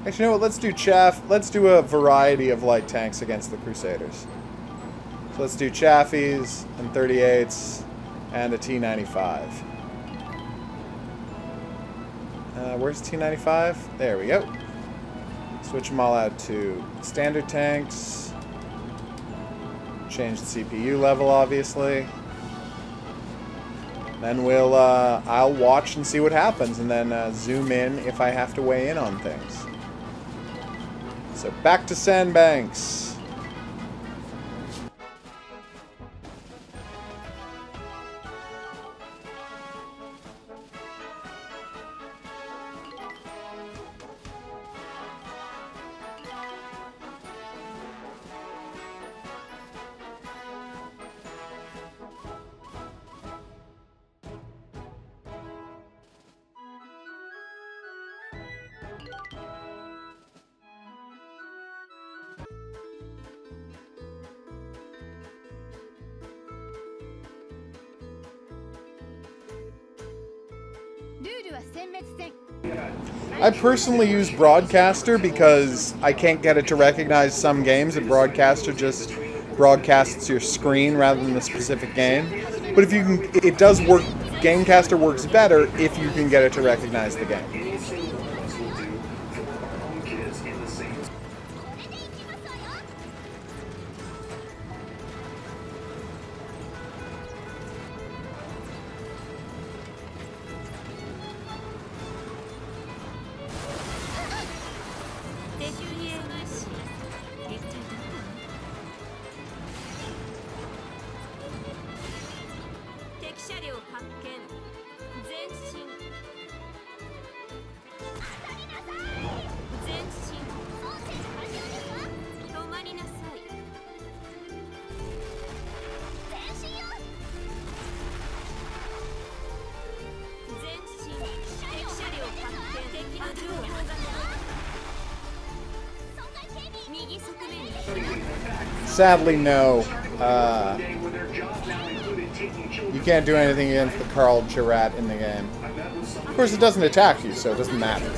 Actually, you know what? Let's do Let's do a variety of light tanks against the Crusaders. So let's do Chaffies and 38s and a T-95. Where's T-95? There we go. Switch them all out to standard tanks. Change the CPU level, obviously. Then we'll, I'll watch and see what happens, and then zoom in if I have to weigh in on things. So back to Sandbanks. I personally use Broadcaster because I can't get it to recognize some games, and Broadcaster just broadcasts your screen rather than the specific game. But if you can, it does work. Gamecaster works better if you can get it to recognize the game. Sadly, no. can't do anything against the Carl Girat in the game. Of course, it doesn't attack you, so it doesn't matter.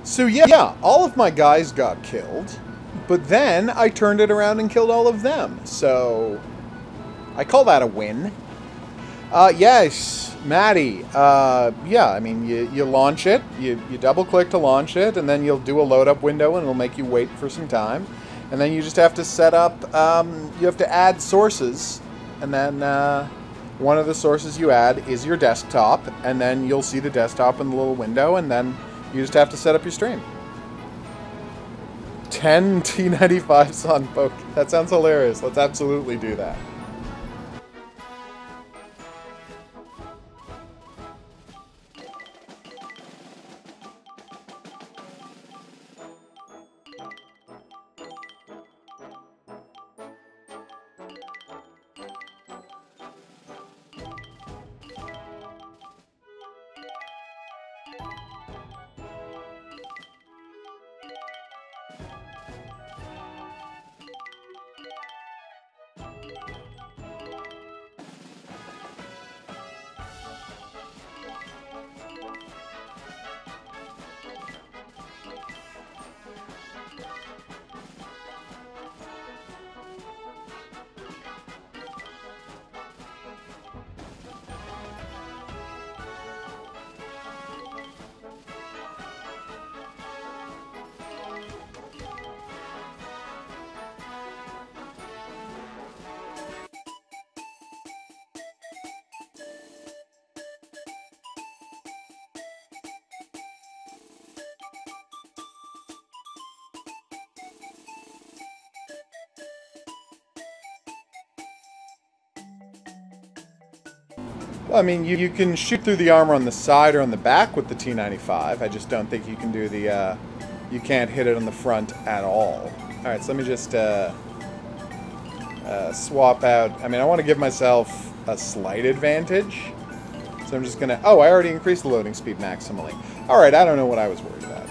So yeah, all of my guys got killed, but then I turned it around and killed all of them. So I call that a win. Yes, Maddie. Yeah, I mean, you launch it, you double click to launch it, and then you'll do a load up window and it'll make you wait for some time. And then you just have to set up, you have to add sources, and then one of the sources you add is your desktop, and then you'll see the desktop in the little window, and then you just have to set up your stream. 10 T95s on Poke. That sounds hilarious. Let's absolutely do that. I mean, you can shoot through the armor on the side or on the back with the T95. I just don't think you can do the, you can't hit it on the front at all. Alright, so let me just swap out. I mean, I want to give myself a slight advantage. So I'm just going to... Oh, I already increased the loading speed maximally. Alright, I don't know what I was worried about.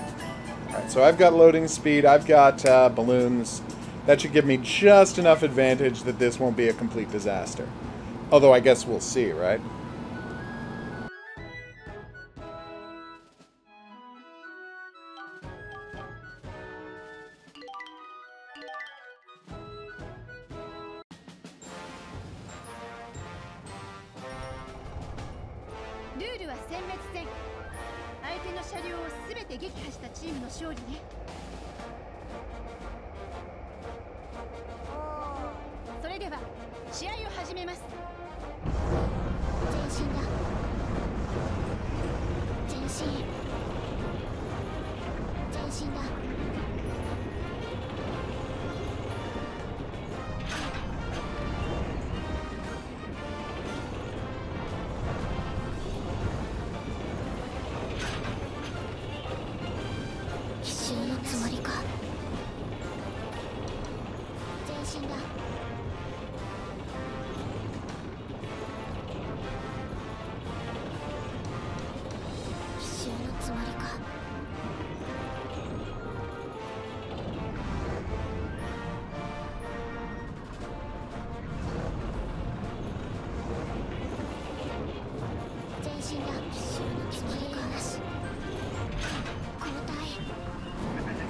Alright, so I've got loading speed. I've got balloons. That should give me just enough advantage that this won't be a complete disaster. Although I guess we'll see, right?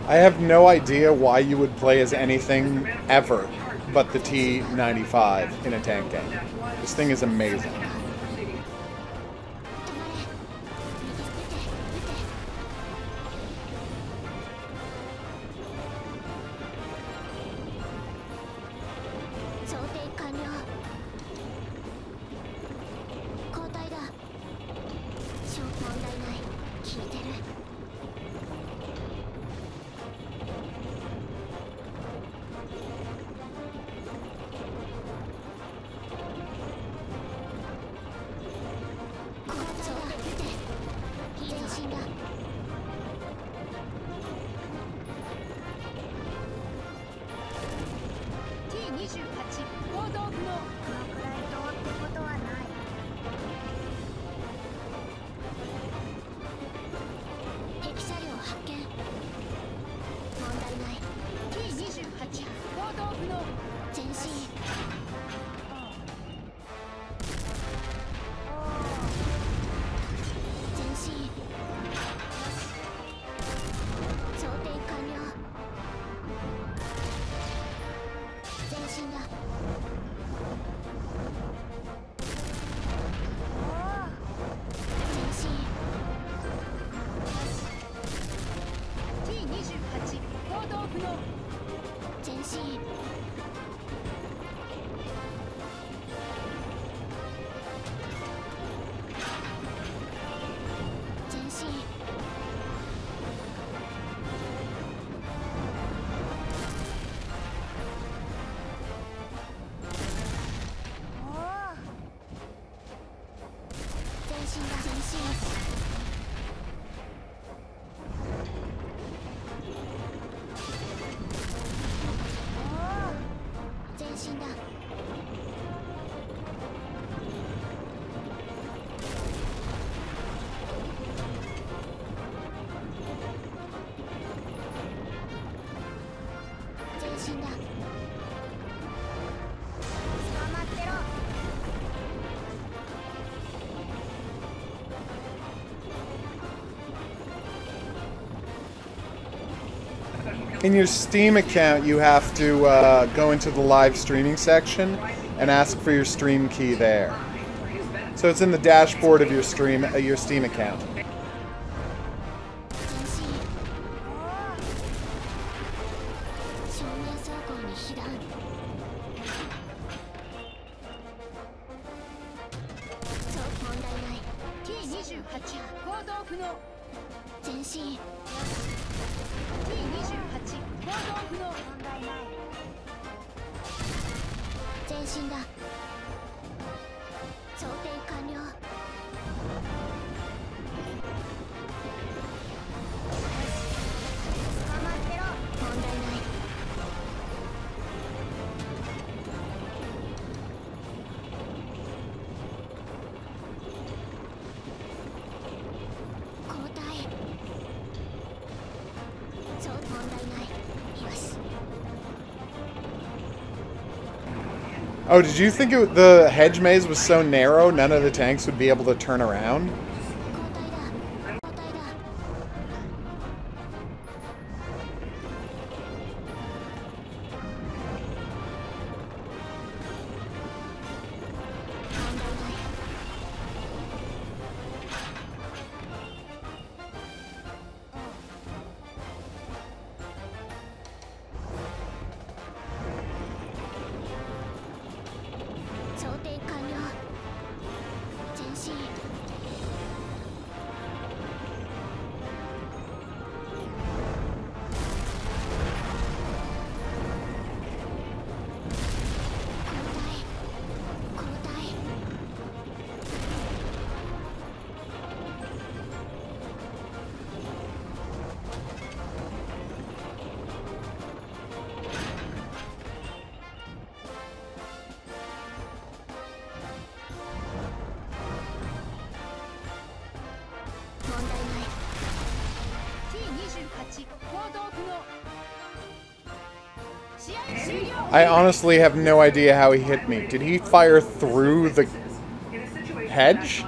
I have no idea why you would play as anything ever but the T-95 in a tank game. This thing is amazing. In your Steam account, you have to go into the live streaming section and ask for your stream key there. So it's in the dashboard of your Steam account. Oh, did you think the hedge maze was so narrow none of the tanks would be able to turn around? I honestly have no idea how he hit me. Did he fire through the hedge?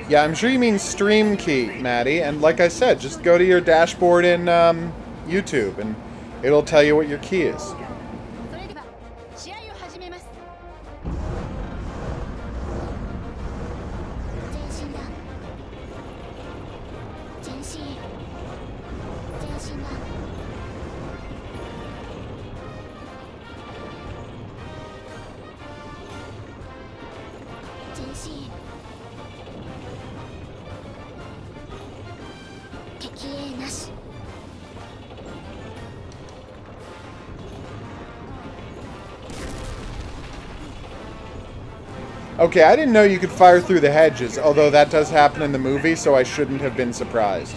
Yeah, I'm sure you mean stream key, Maddie. And like I said, just go to your dashboard in YouTube and it'll tell you what your key is. Okay, I didn't know you could fire through the hedges, although that does happen in the movie, so I shouldn't have been surprised.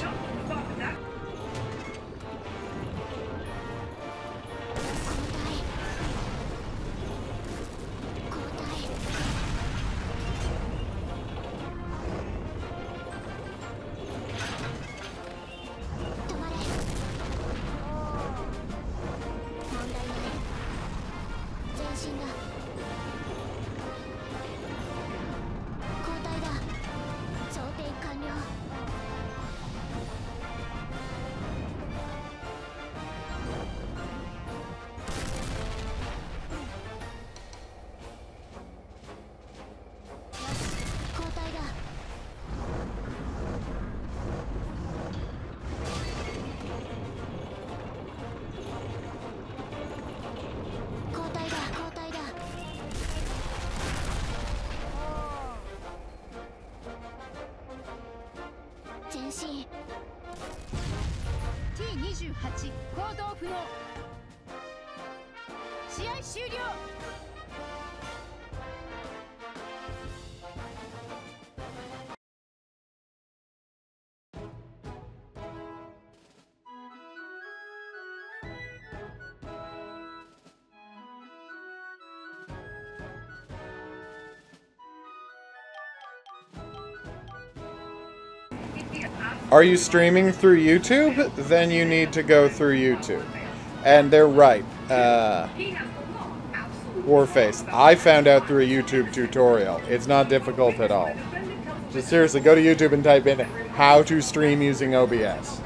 Are you streaming through YouTube? Then you need to go through YouTube. And they're right. Warface. I found out through a YouTube tutorial. It's not difficult at all. Just seriously, go to YouTube and type in how to stream using OBS.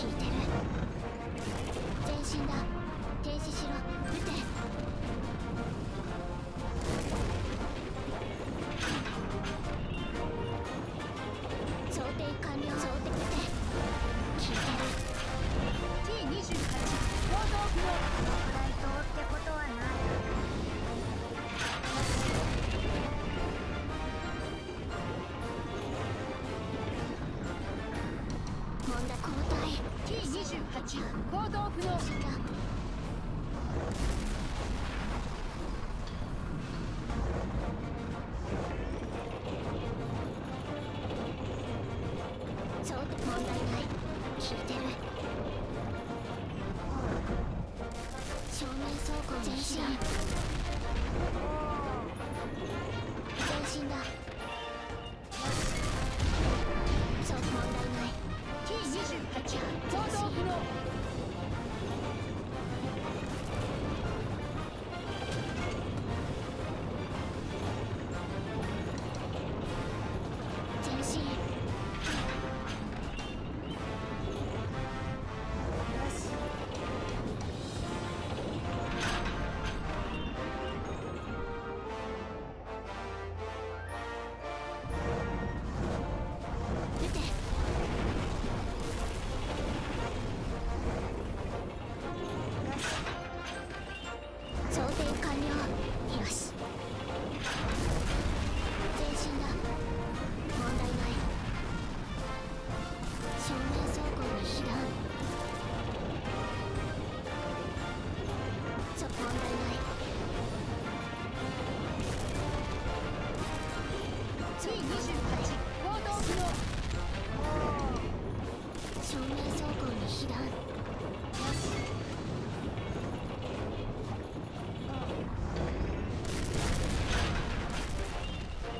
いてる。前進だ。停止しろ。撃て。想定完了。想定撃て。聞いてる。 T28 行動不能。フライトってことはない。問題交代。 T28 行動不能。そう問題ない。聞いてる。正面走行前進。前進だ。そう問題ない。 T28 行動不能。前進。よし。撃て。想定完了。よし。前進だ。問題ない。正面走行に被弾。問題ない。 T28 行動不能。正面走行に被弾。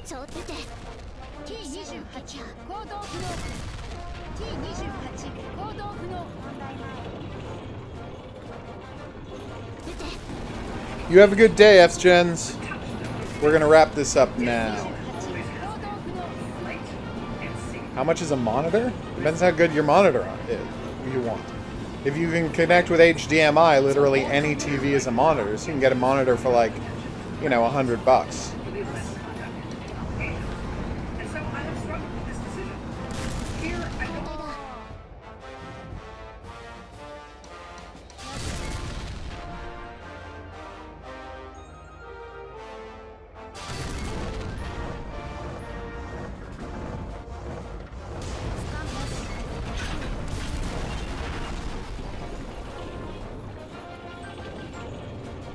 そう撃て。 T28 行動不能。T28 行動不能。問題ない。撃て。 You have a good day, F-Gens. We're gonna wrap this up now. 行動不能。 Light and sync. How much is a monitor? Depends how good your monitor is. You want. If you can connect with HDMI, literally any TV is a monitor. So you can get a monitor for like, you know, $100. Believe less conduct. And so I have struggled with this decision. Here, I don't. 問題だ。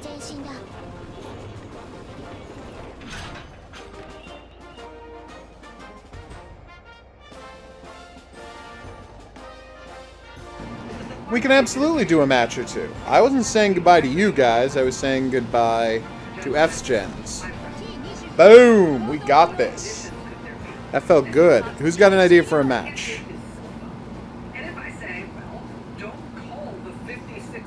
前進だ。 We can absolutely do a match or two. I wasn't saying goodbye to you guys. I was saying goodbye to F-Gens. Boom! We got this. That felt good. Who's got an idea for a match? And if I say, well, don't call the 56.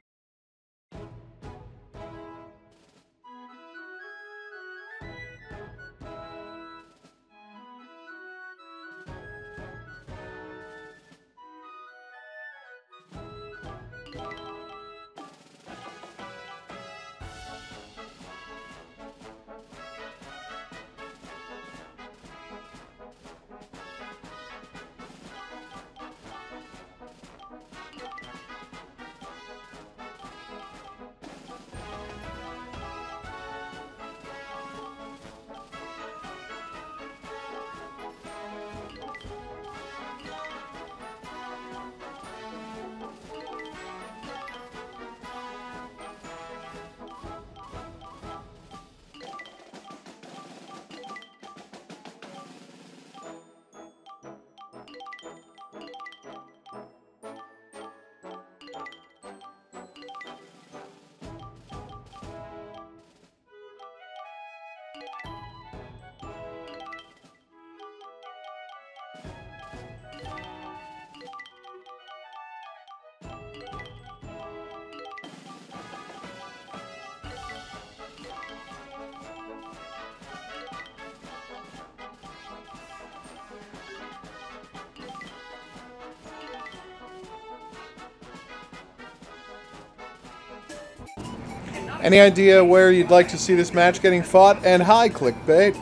Any idea where you'd like to see this match getting fought? And hi, clickbait.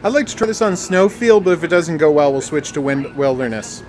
I'd like to try this on Snowfield, but if it doesn't go well, we'll switch to Wilderness.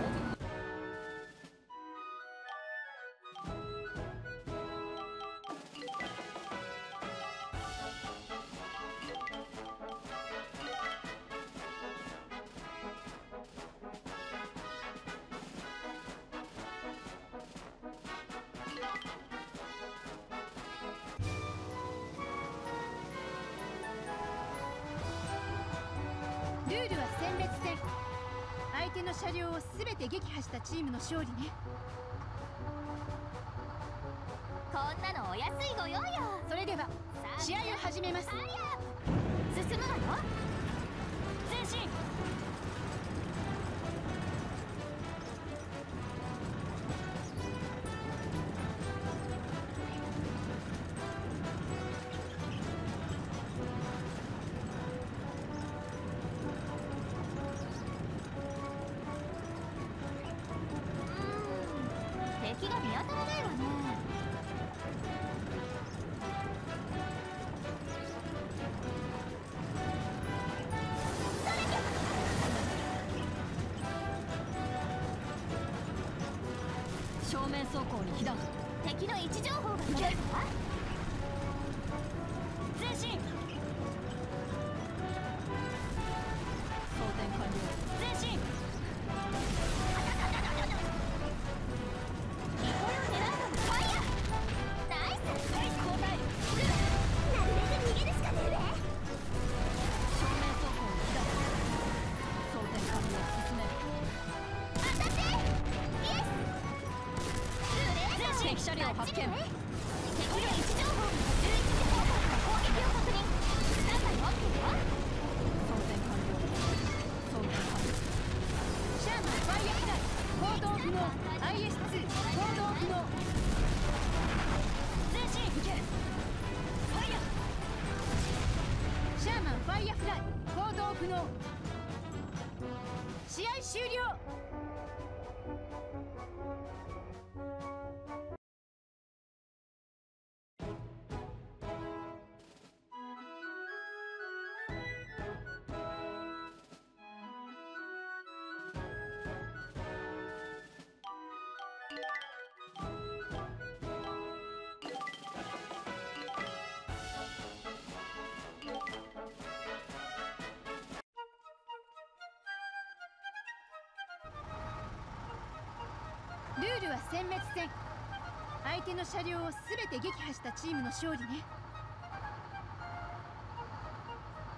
ルールは殲滅戦。相手の車両を全て撃破したチームの勝利ね。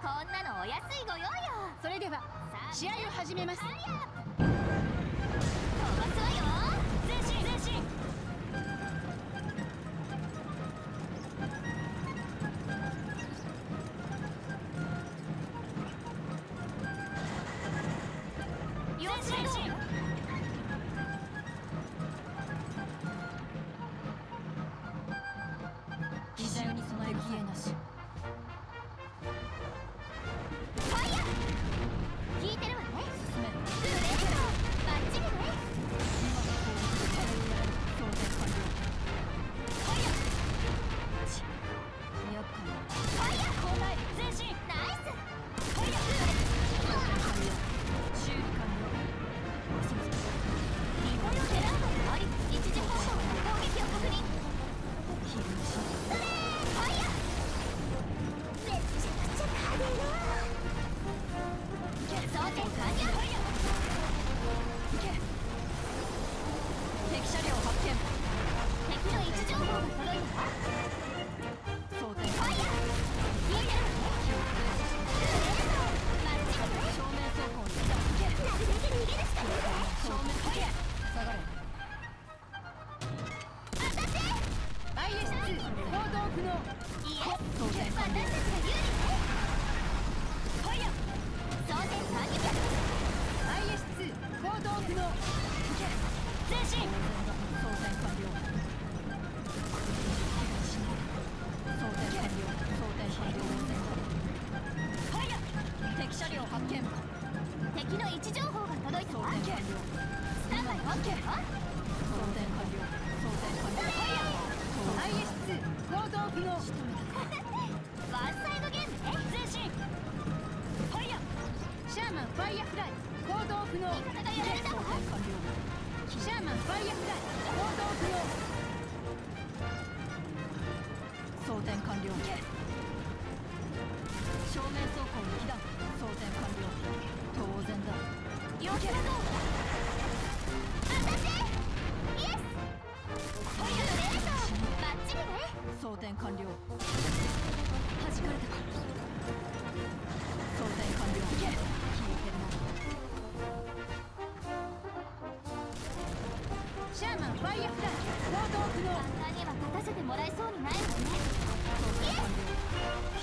こんなのお安いご用よ。それでは試合を始めます。飛ばすわよ。前進前進。一時保証の攻撃敵車両発見。敵の位置情報が届いたわ。装填ファイヤー見てる正面走行になるべく逃げるしかね正面ファイヤー下がれ。え。当たって IS2 行動不能。イエス装填完了。私たちが有利ね。ファイヤー装填完了。 IS2 行動不能。前進。装填完了。装填完了。装填完了。ファイヤー敵車両発見。敵の位置情報が届いたわ。装填完了。スタンバイオッケーよ。装填完了。装填完了。ファイヤー IS2 行動不能。ワンサイドゲームね。前進。ファイヤーシャーマンファイヤーフライ行動不能。味方がやられた装わ。填完了。シャーマンファイヤーフライ行動不能。装填完了。正面走行に被弾。装填完了。当然だ。よけだぞ。当たってイエスファイヤーレーザーバッチリね。装填完了。弾かれたか。装填完了。消えてるな。シャーマンファイヤーフライ行動不能。簡単には勝たせてもらえそうにないもんね。装填完了。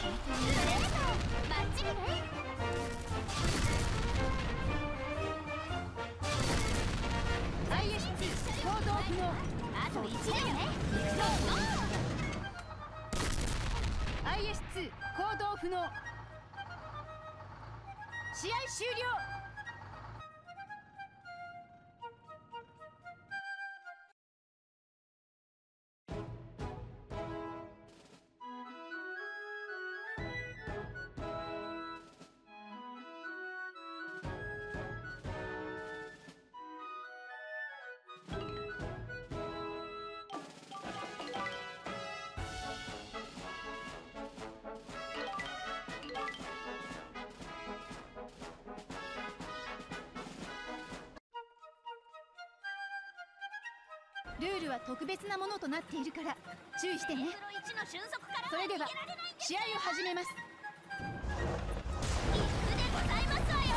レーザーバッチリね。IS2 行動不能。あと1秒ね。IS2 行動不能。試合終了。ルールは特別なものとなっているから注意してね。プロ1の俊足からそれでは逃げられないんです試合を始めます。キックでございますわよ。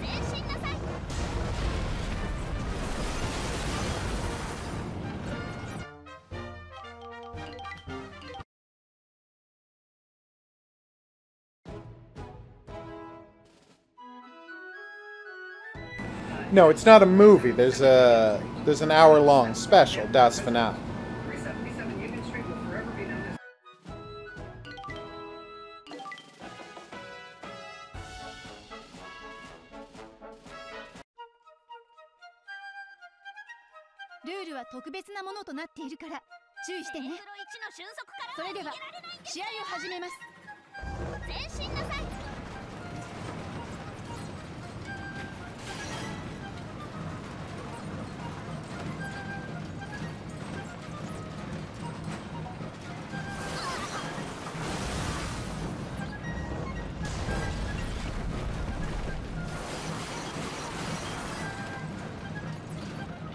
前進なさい。No, it's not a movie. There's an hour-long special, Das Finale. 37 Union Street will forever be known asルールは特別なものとなっているから注意してね。プロ1の俊足からそれでは逃げられないんです。試合を始めます。前進なさい。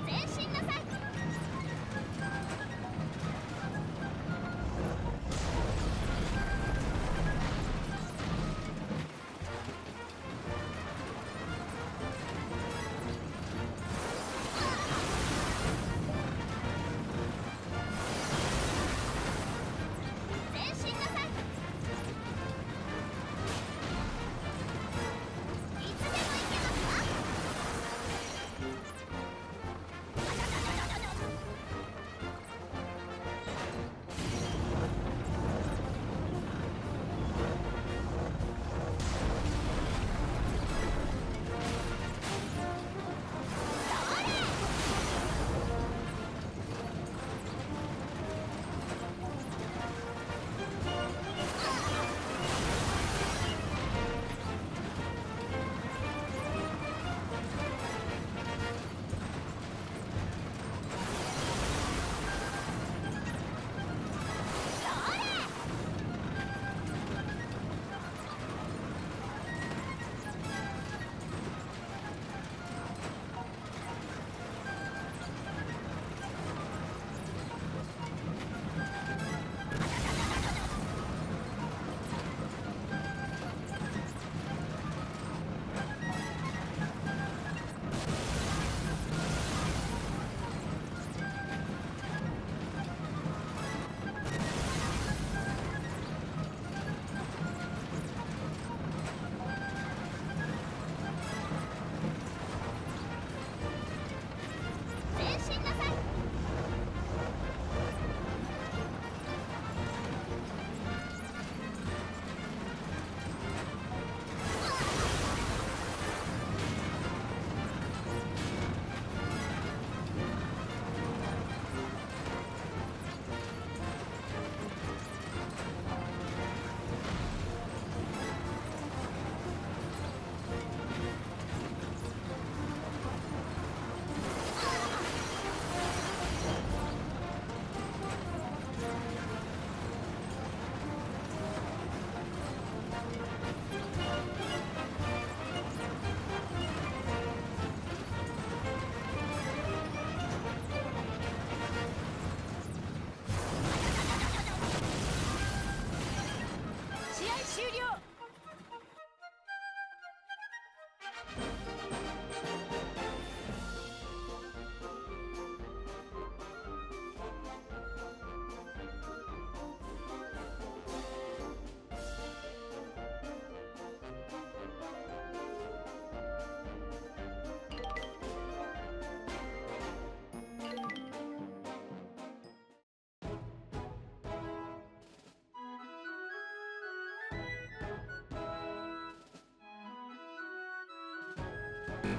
前進なさい。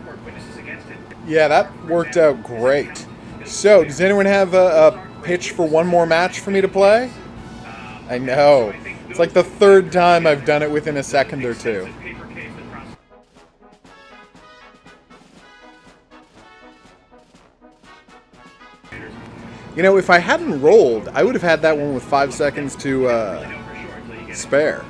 Court witnesses against it. Yeah, that worked out great. So, does anyone have a pitch for one more match for me to play? I know. It's like the third time I've done it within a second or two. You know, if I hadn't rolled, I would have had that one with 5 seconds to spare.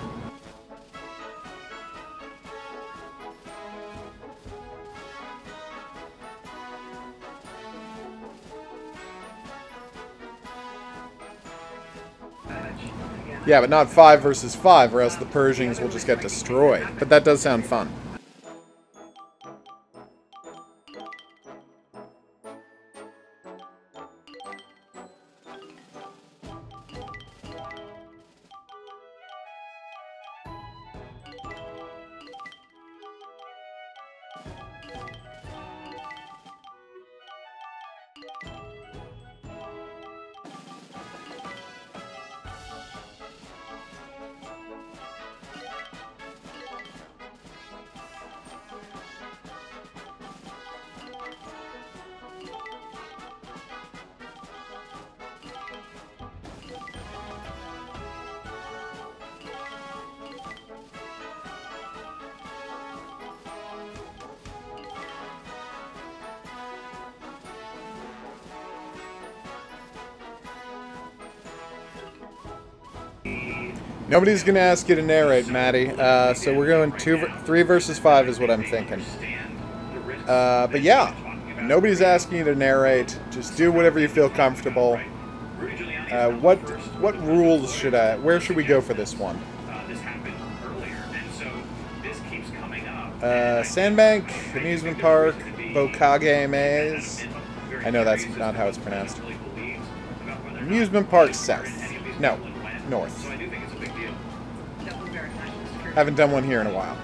Yeah, but not 5 versus 5, or else the Pershings will just get destroyed. But that does sound fun. Nobody's gonna ask you to narrate, Maddie. So we're going 3 versus 5 is what I'm thinking. But yeah, nobody's asking you to narrate. Just do whatever you feel comfortable. What rules should where should we go for this one? Sandbank, Amusement Park, Bokage Maze. I know that's not how it's pronounced. Amusement Park South. No, North. Haven't done one here in a while.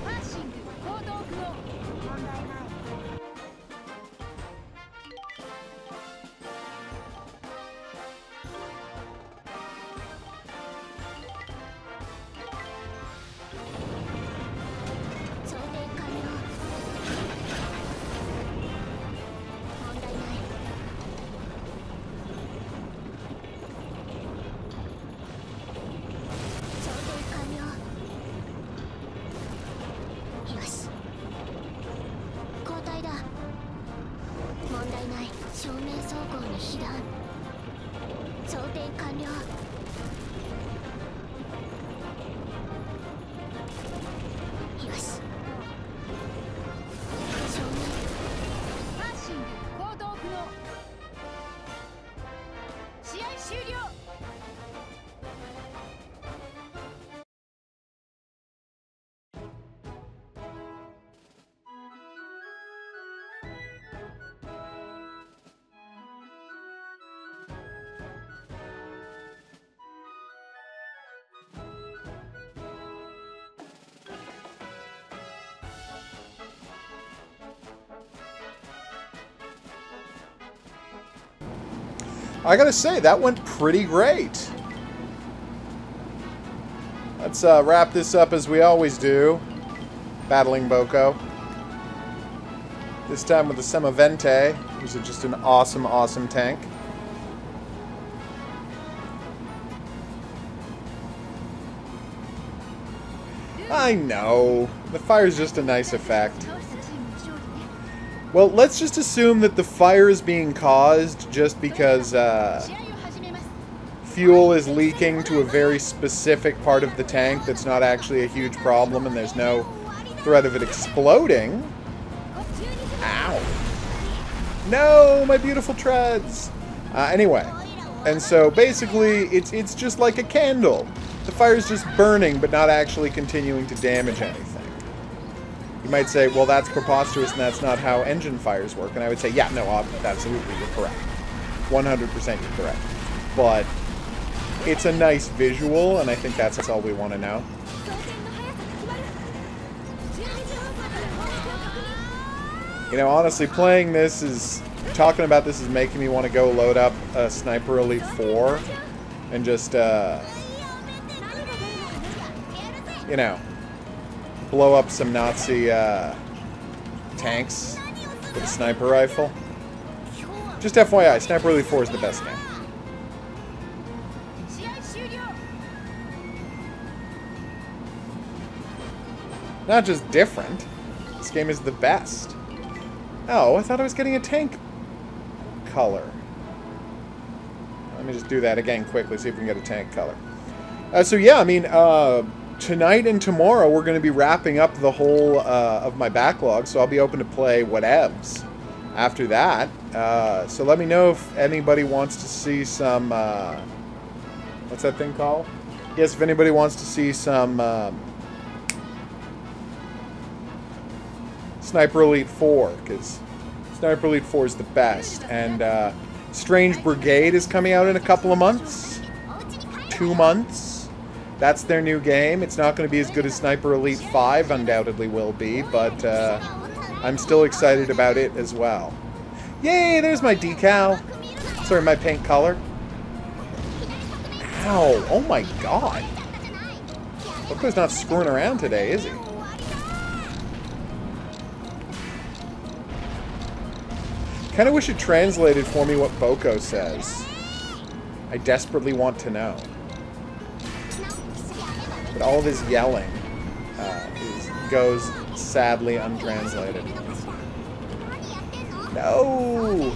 パーシング行動不能。問題ない。調停完了。問題ない。調停完了。よし。交代だ。問題ない。正面走行に被弾。調停完了。よし。正面。パーシング行動不能。試合終了。I gotta say, that went pretty great. Let's wrap this up as we always do. Battling Boko. This time with the Semavente, who's just an awesome, awesome tank. I know. The fire's just a nice effect. 倒したチームの勝利ね。 Well, let's just assume that the fire is being caused just because 試合を始めます。 fuel is leaking to a very specific part of the tank that's not actually a huge problem and there's no threat of it exploding. Ow. No, my beautiful treads. Anyway, and so basically it's just like a candle. The fire's just burning but not actually continuing to damage anything. You might say, well, that's preposterous and that's not how engine fires work. And I would say, yeah, no, absolutely, you're correct. 100% you're correct. But it's a nice visual, and I think that's all we want to know. You know, honestly, playing this is... Talking about this is making me want to go load up a Sniper Elite 4 and just, you know, blow up some Nazi tanks with a sniper rifle. Just FYI, Sniper Elite 4 is the best game. 試合終了。 Not just different. This game is the best. Oh, I thought I was getting a tank color. Let me just do that again quickly, see if we can get a tank color. So yeah, I mean, tonight and tomorrow we're going to be wrapping up the whole of my backlog, so I'll be open to play whatevs after that. So let me know if anybody wants to see some... what's that thing called? Yes, if anybody wants to see some... Sniper Elite 4, because Sniper Elite 4 is the best. And Strange Brigade is coming out in a couple of months. 2 months. That's their new game. It's not going to be as good as Sniper Elite 5, undoubtedly will be, but I'm still excited about it as well. Yay, there's my decal. Sorry, my paint color. Ow, oh my god. Boko's not screwing around today, is he? I kind of wish it translated for me what Boko says. I desperately want to know. But all of his yelling goes sadly untranslated. No!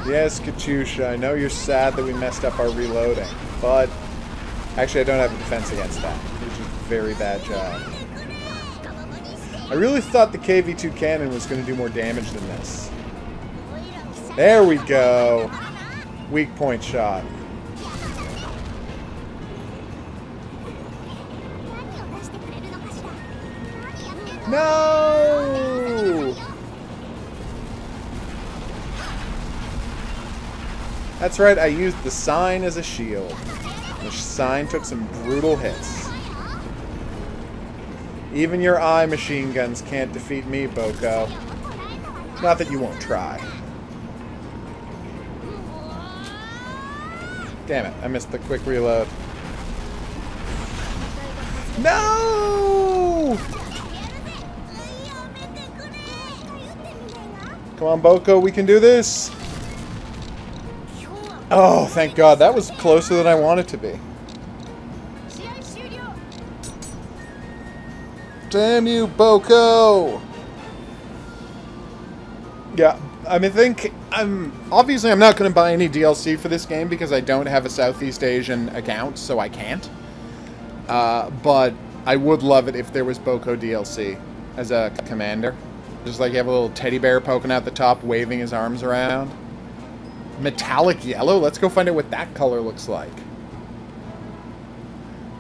Yes, Katyusha, I know you're sad that we messed up our reloading, but actually I don't have a defense against that, which is a very bad job. I really thought the KV-2 cannon was going to do more damage than this. There we go. Weak point shot. No! That's right, I used the sign as a shield. The sign took some brutal hits. Even your eye machine guns can't defeat me, Boko. Not that you won't try. Damn it, I missed the quick reload. No! Come on, Boko, we can do this. Oh, thank God. That was closer than I wanted to be. Damn you, Boko! Yeah, I mean, obviously I'm not going to buy any DLC for this game because I don't have a Southeast Asian account, so I can't. But I would love it if there was Boko DLC as a commander. Just like you have a little teddy bear poking out the top, waving his arms around. Metallic yellow? Let's go find out what that color looks like.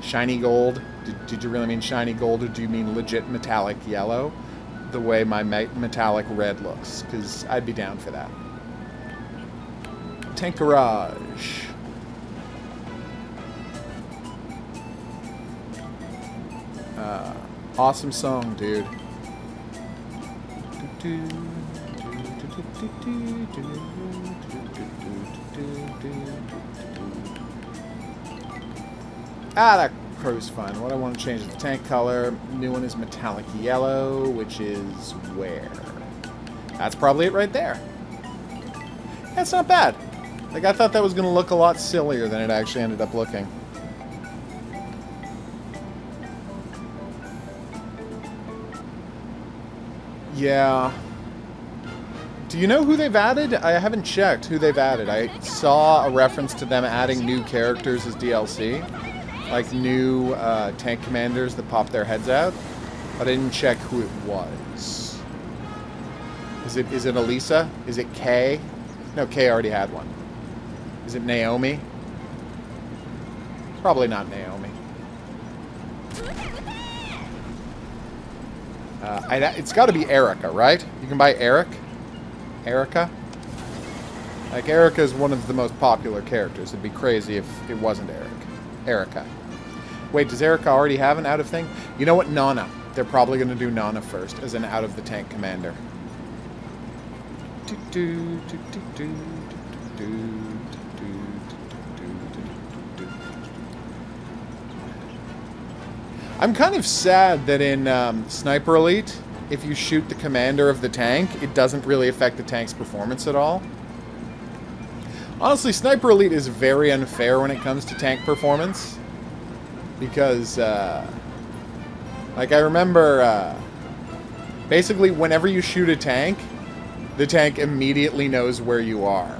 Shiny gold? Did you really mean shiny gold, or do you mean legit metallic yellow? The way my metallic red looks, because I'd be down for that. Tank Garage. Awesome song, dude. Ah, that crow's fine. What I want to change is the tank color. New one is metallic yellow, which is where? That's probably it right there. That's not bad. Like, I thought that was going to look a lot sillier than it actually ended up looking. Yeah. Do you know who they've added? I haven't checked who they've added. I saw a reference to them adding new characters as DLC. Like new tank commanders that pop their heads out. But I didn't check who it was. Is it Elisa? Is it Kay? No, Kay already had one. Is it Naomi? Probably not Naomi. It's got to be Erica, right? You can buy Eric? Erica? Like, Erica is one of the most popular characters. It'd be crazy if it wasn't Erica. Wait, does Erica already have an out of thing? You know what? Nana. They're probably going to do Nana first as an out of the tank commander. I'm kind of sad that in Sniper Elite, if you shoot the commander of the tank, it doesn't really affect the tank's performance at all. Honestly, Sniper Elite is very unfair when it comes to tank performance. Because, like, I remember, basically, whenever you shoot a tank, the tank immediately knows where you are.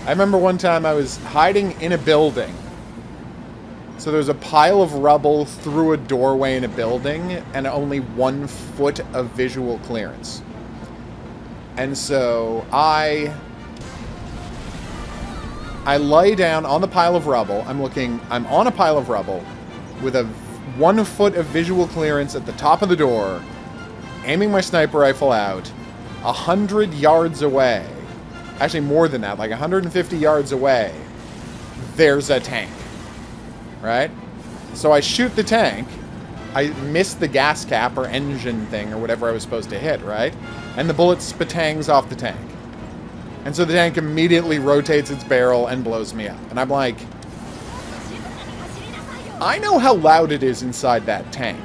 I remember one time I was hiding in a building. So there's a pile of rubble through a doorway in a building, and only 1 foot of visual clearance. And so I lie down on the pile of rubble. I'm on a pile of rubble with a 1 foot of visual clearance at the top of the door, aiming my sniper rifle out 100 yards away. Actually, more than that, like 150 yards away, there's a tank. Right? So I shoot the tank. I miss the gas cap or engine thing or whatever I was supposed to hit, right? And the bullet spatangs off the tank. And so the tank immediately rotates its barrel and blows me up. And I'm like, I know how loud it is inside that tank.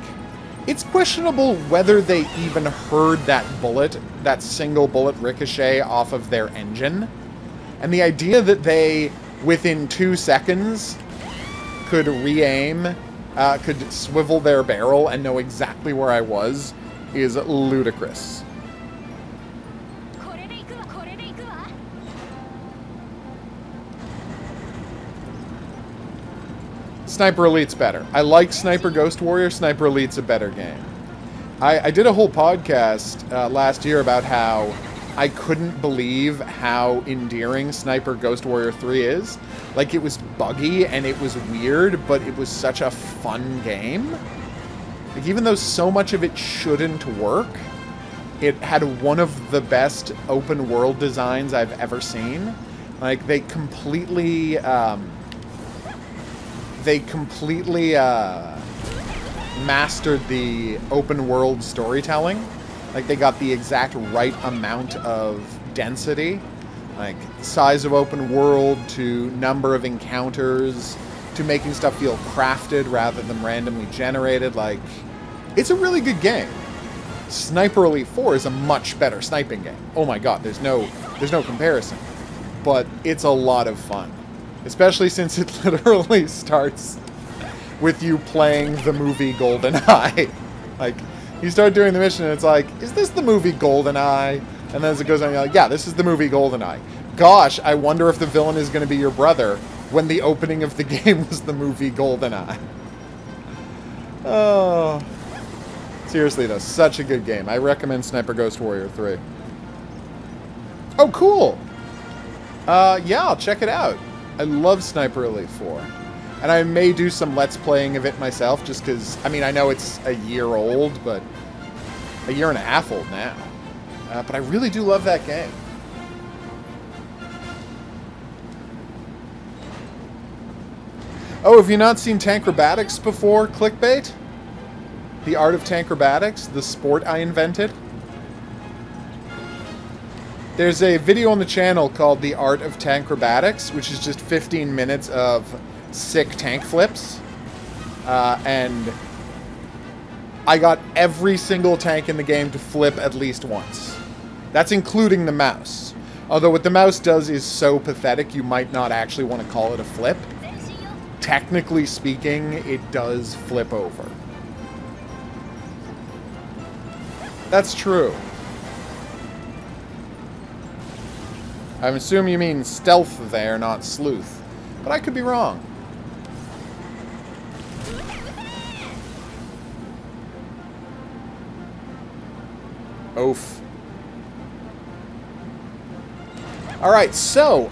It's questionable whether they even heard that bullet, that single bullet ricochet off of their engine. And the idea that they, within 2 seconds, could re-aim, could swivel their barrel and know exactly where I was is ludicrous. Sniper Elite's better. I like Sniper Ghost Warrior. Sniper Elite's a better game. I did a whole podcast last year about how I couldn't believe how endearing Sniper Ghost Warrior 3 is. Like, it was buggy and it was weird, but it was such a fun game. Like, even though so much of it shouldn't work, it had one of the best open world designs I've ever seen. Like, they completely mastered the open world storytelling. Like, they got the exact right amount of density. Like, size of open world to number of encounters to making stuff feel crafted rather than randomly generated. Like, it's a really good game. Sniper Elite 4 is a much better sniping game. Oh my god, there's no comparison. But it's a lot of fun. Especially since it literally starts with you playing the movie GoldenEye. Like, you start doing the mission and it's like, is this the movie GoldenEye? And then as it goes on, you're like, yeah, this is the movie GoldenEye. Gosh, I wonder if the villain is going to be your brother, when the opening of the game was the movie GoldenEye. Oh. Seriously though, such a good game. I recommend Sniper Ghost Warrior 3. Oh, cool! Yeah, I'll check it out. I love Sniper Elite 4. And I may do some Let's Playing of it myself, just because, I mean, I know it's a year old, but a year and a half old now. But I really do love that game. Oh, have you not seen Tankrobatics before, Clickbait? The Art of Tankrobatics, the sport I invented? There's a video on the channel called The Art of Tankrobatics, which is just 15 minutes of sick tank flips. And I got every single tank in the game to flip at least once. That's including the mouse. Although what the mouse does is so pathetic, you might not actually want to call it a flip. Technically speaking, it does flip over. That's true. I assume you mean stealth there, not sleuth. But I could be wrong. Oof. Alright, so,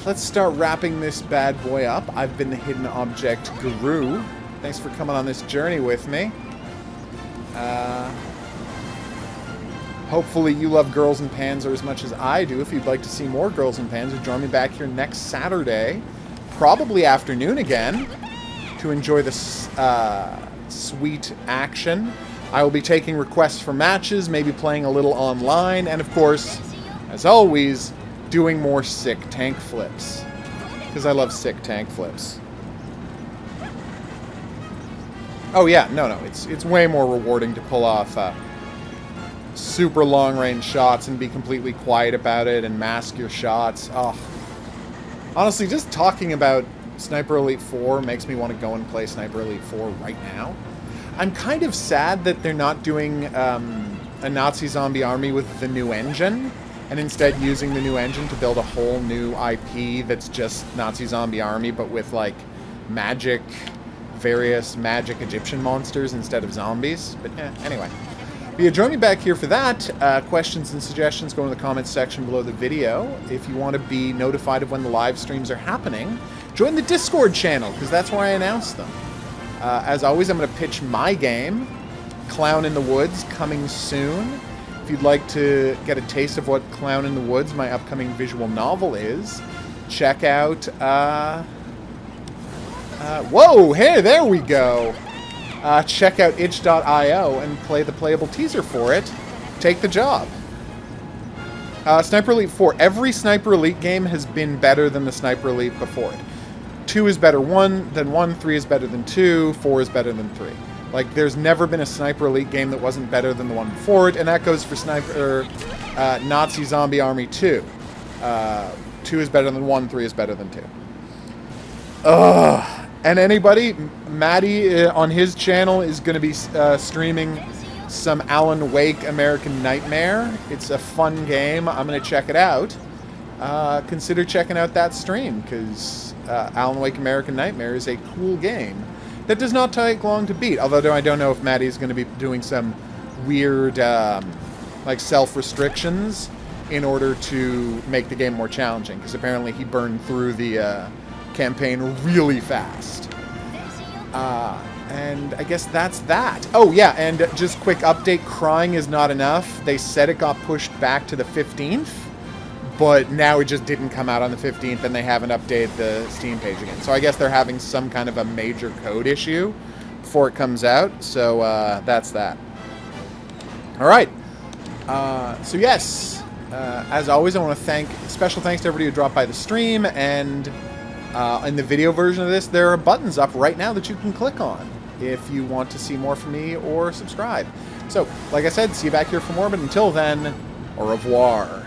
let's start wrapping this bad boy up. I've been the Hidden Object Guru. Thanks for coming on this journey with me. Hopefully you love Girls and Panzer as much as I do. If you'd like to see more Girls and Panzer, join me back here next Saturday, probably afternoon again, to enjoy this sweet action. I will be taking requests for matches, maybe playing a little online, and of course, as always, doing more sick tank flips. Because I love sick tank flips. Oh yeah, no, it's way more rewarding to pull off super long-range shots and be completely quiet about it and mask your shots. Oh. Honestly, just talking about Sniper Elite 4 makes me want to go and play Sniper Elite 4 right now. I'm kind of sad that they're not doing a Nazi zombie army with the new engine, and instead using the new engine to build a whole new IP that's just Nazi zombie army, but with, like, various magic Egyptian monsters instead of zombies. But anyway. But yeah, join me back here for that. Questions and suggestions, go in the comments section below the video. If you want to be notified of when the live streams are happening, join the Discord channel, because that's where I announce them. As always, I'm going to pitch my game, Clown in the Woods, coming soon. If you'd like to get a taste of what Clown in the Woods, my upcoming visual novel, is, check out... whoa! Hey, there we go! Check out itch.io and play the playable teaser for it. Take the job. Sniper Elite 4. Every Sniper Elite game has been better than the Sniper Elite before it. 2 is better than 1, 3 is better than 2, 4 is better than 3. Like, there's never been a Sniper Elite game that wasn't better than the one before it, and that goes for Nazi Zombie Army 2. 2 is better than 1, 3 is better than 2. Ugh. And anybody, Maddie on his channel is going to be streaming some Alan Wake American Nightmare. It's a fun game. I'm going to check it out. Consider checking out that stream, because Alan Wake American Nightmare is a cool game that does not take long to beat. Although I don't know if Maddie's going to be doing some weird like self-restrictions in order to make the game more challenging, because apparently he burned through the campaign really fast. And I guess that's that. Oh yeah, and just quick update, Crying is not enough. They said it got pushed back to the 15th, but now it just didn't come out on the 15th, and they haven't updated the Steam page again. So I guess they're having some kind of a major code issue before it comes out. So that's that. All right. So yes, as always, I want to thank special thanks to everybody who dropped by the stream. And in the video version of this, there are buttons up right now that you can click on if you want to see more from me or subscribe. So, like I said, see you back here for more. But until then, au revoir.